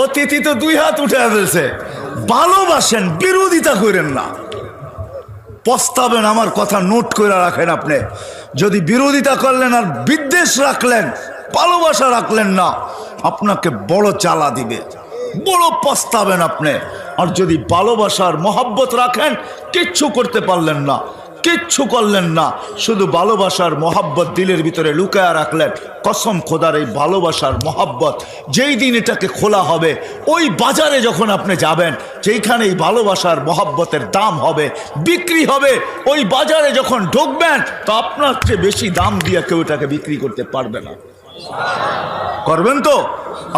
অতিথি তো 2 হাত উঠে ফেলছে। ভালোবাসেন, বিরোধিতা করেন না। পস্তাবেন, আমার কথা নোট করে রাখেন। আপনি যদি বিরোধিতা করলেন আর বিদ্বেষ রাখলেন, ভালোবাসা রাখলেন না, আপনাকে বড় জ্বালা দিবে, বড় পস্তাবেন আপনি। আর যদি ভালোবাসার মহব্বত রাখেন, কিচ্ছু করতে পারলেন না, কিচ্ছু করলেন না, শুধু ভালোবাসার মহব্বত দিলের ভিতরে লুকায়া রাখলেন। কসম খোদার এই ভালোবাসার মহব্বত যেই দিন এটাকে খোলা হবে, ওই বাজারে যখন আপনি যাবেন, যেইখানে এই ভালোবাসার মহব্বতের দাম হবে, বিক্রি হবে, ওই বাজারে যখন ঢুকবেন, তো আপনার চেয়ে বেশি দাম দিয়ে কেউ এটাকে বিক্রি করতে পারবে না। করবেন তো?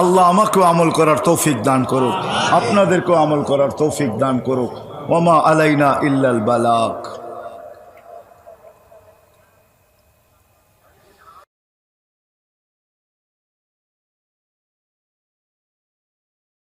আল্লাহ আমাকেও আমল করার তৌফিক দান করুক, আপনাদেরকেও আমল করার তৌফিক দান করুক। ওমা আলাইনা ইল্লাল বালাগ।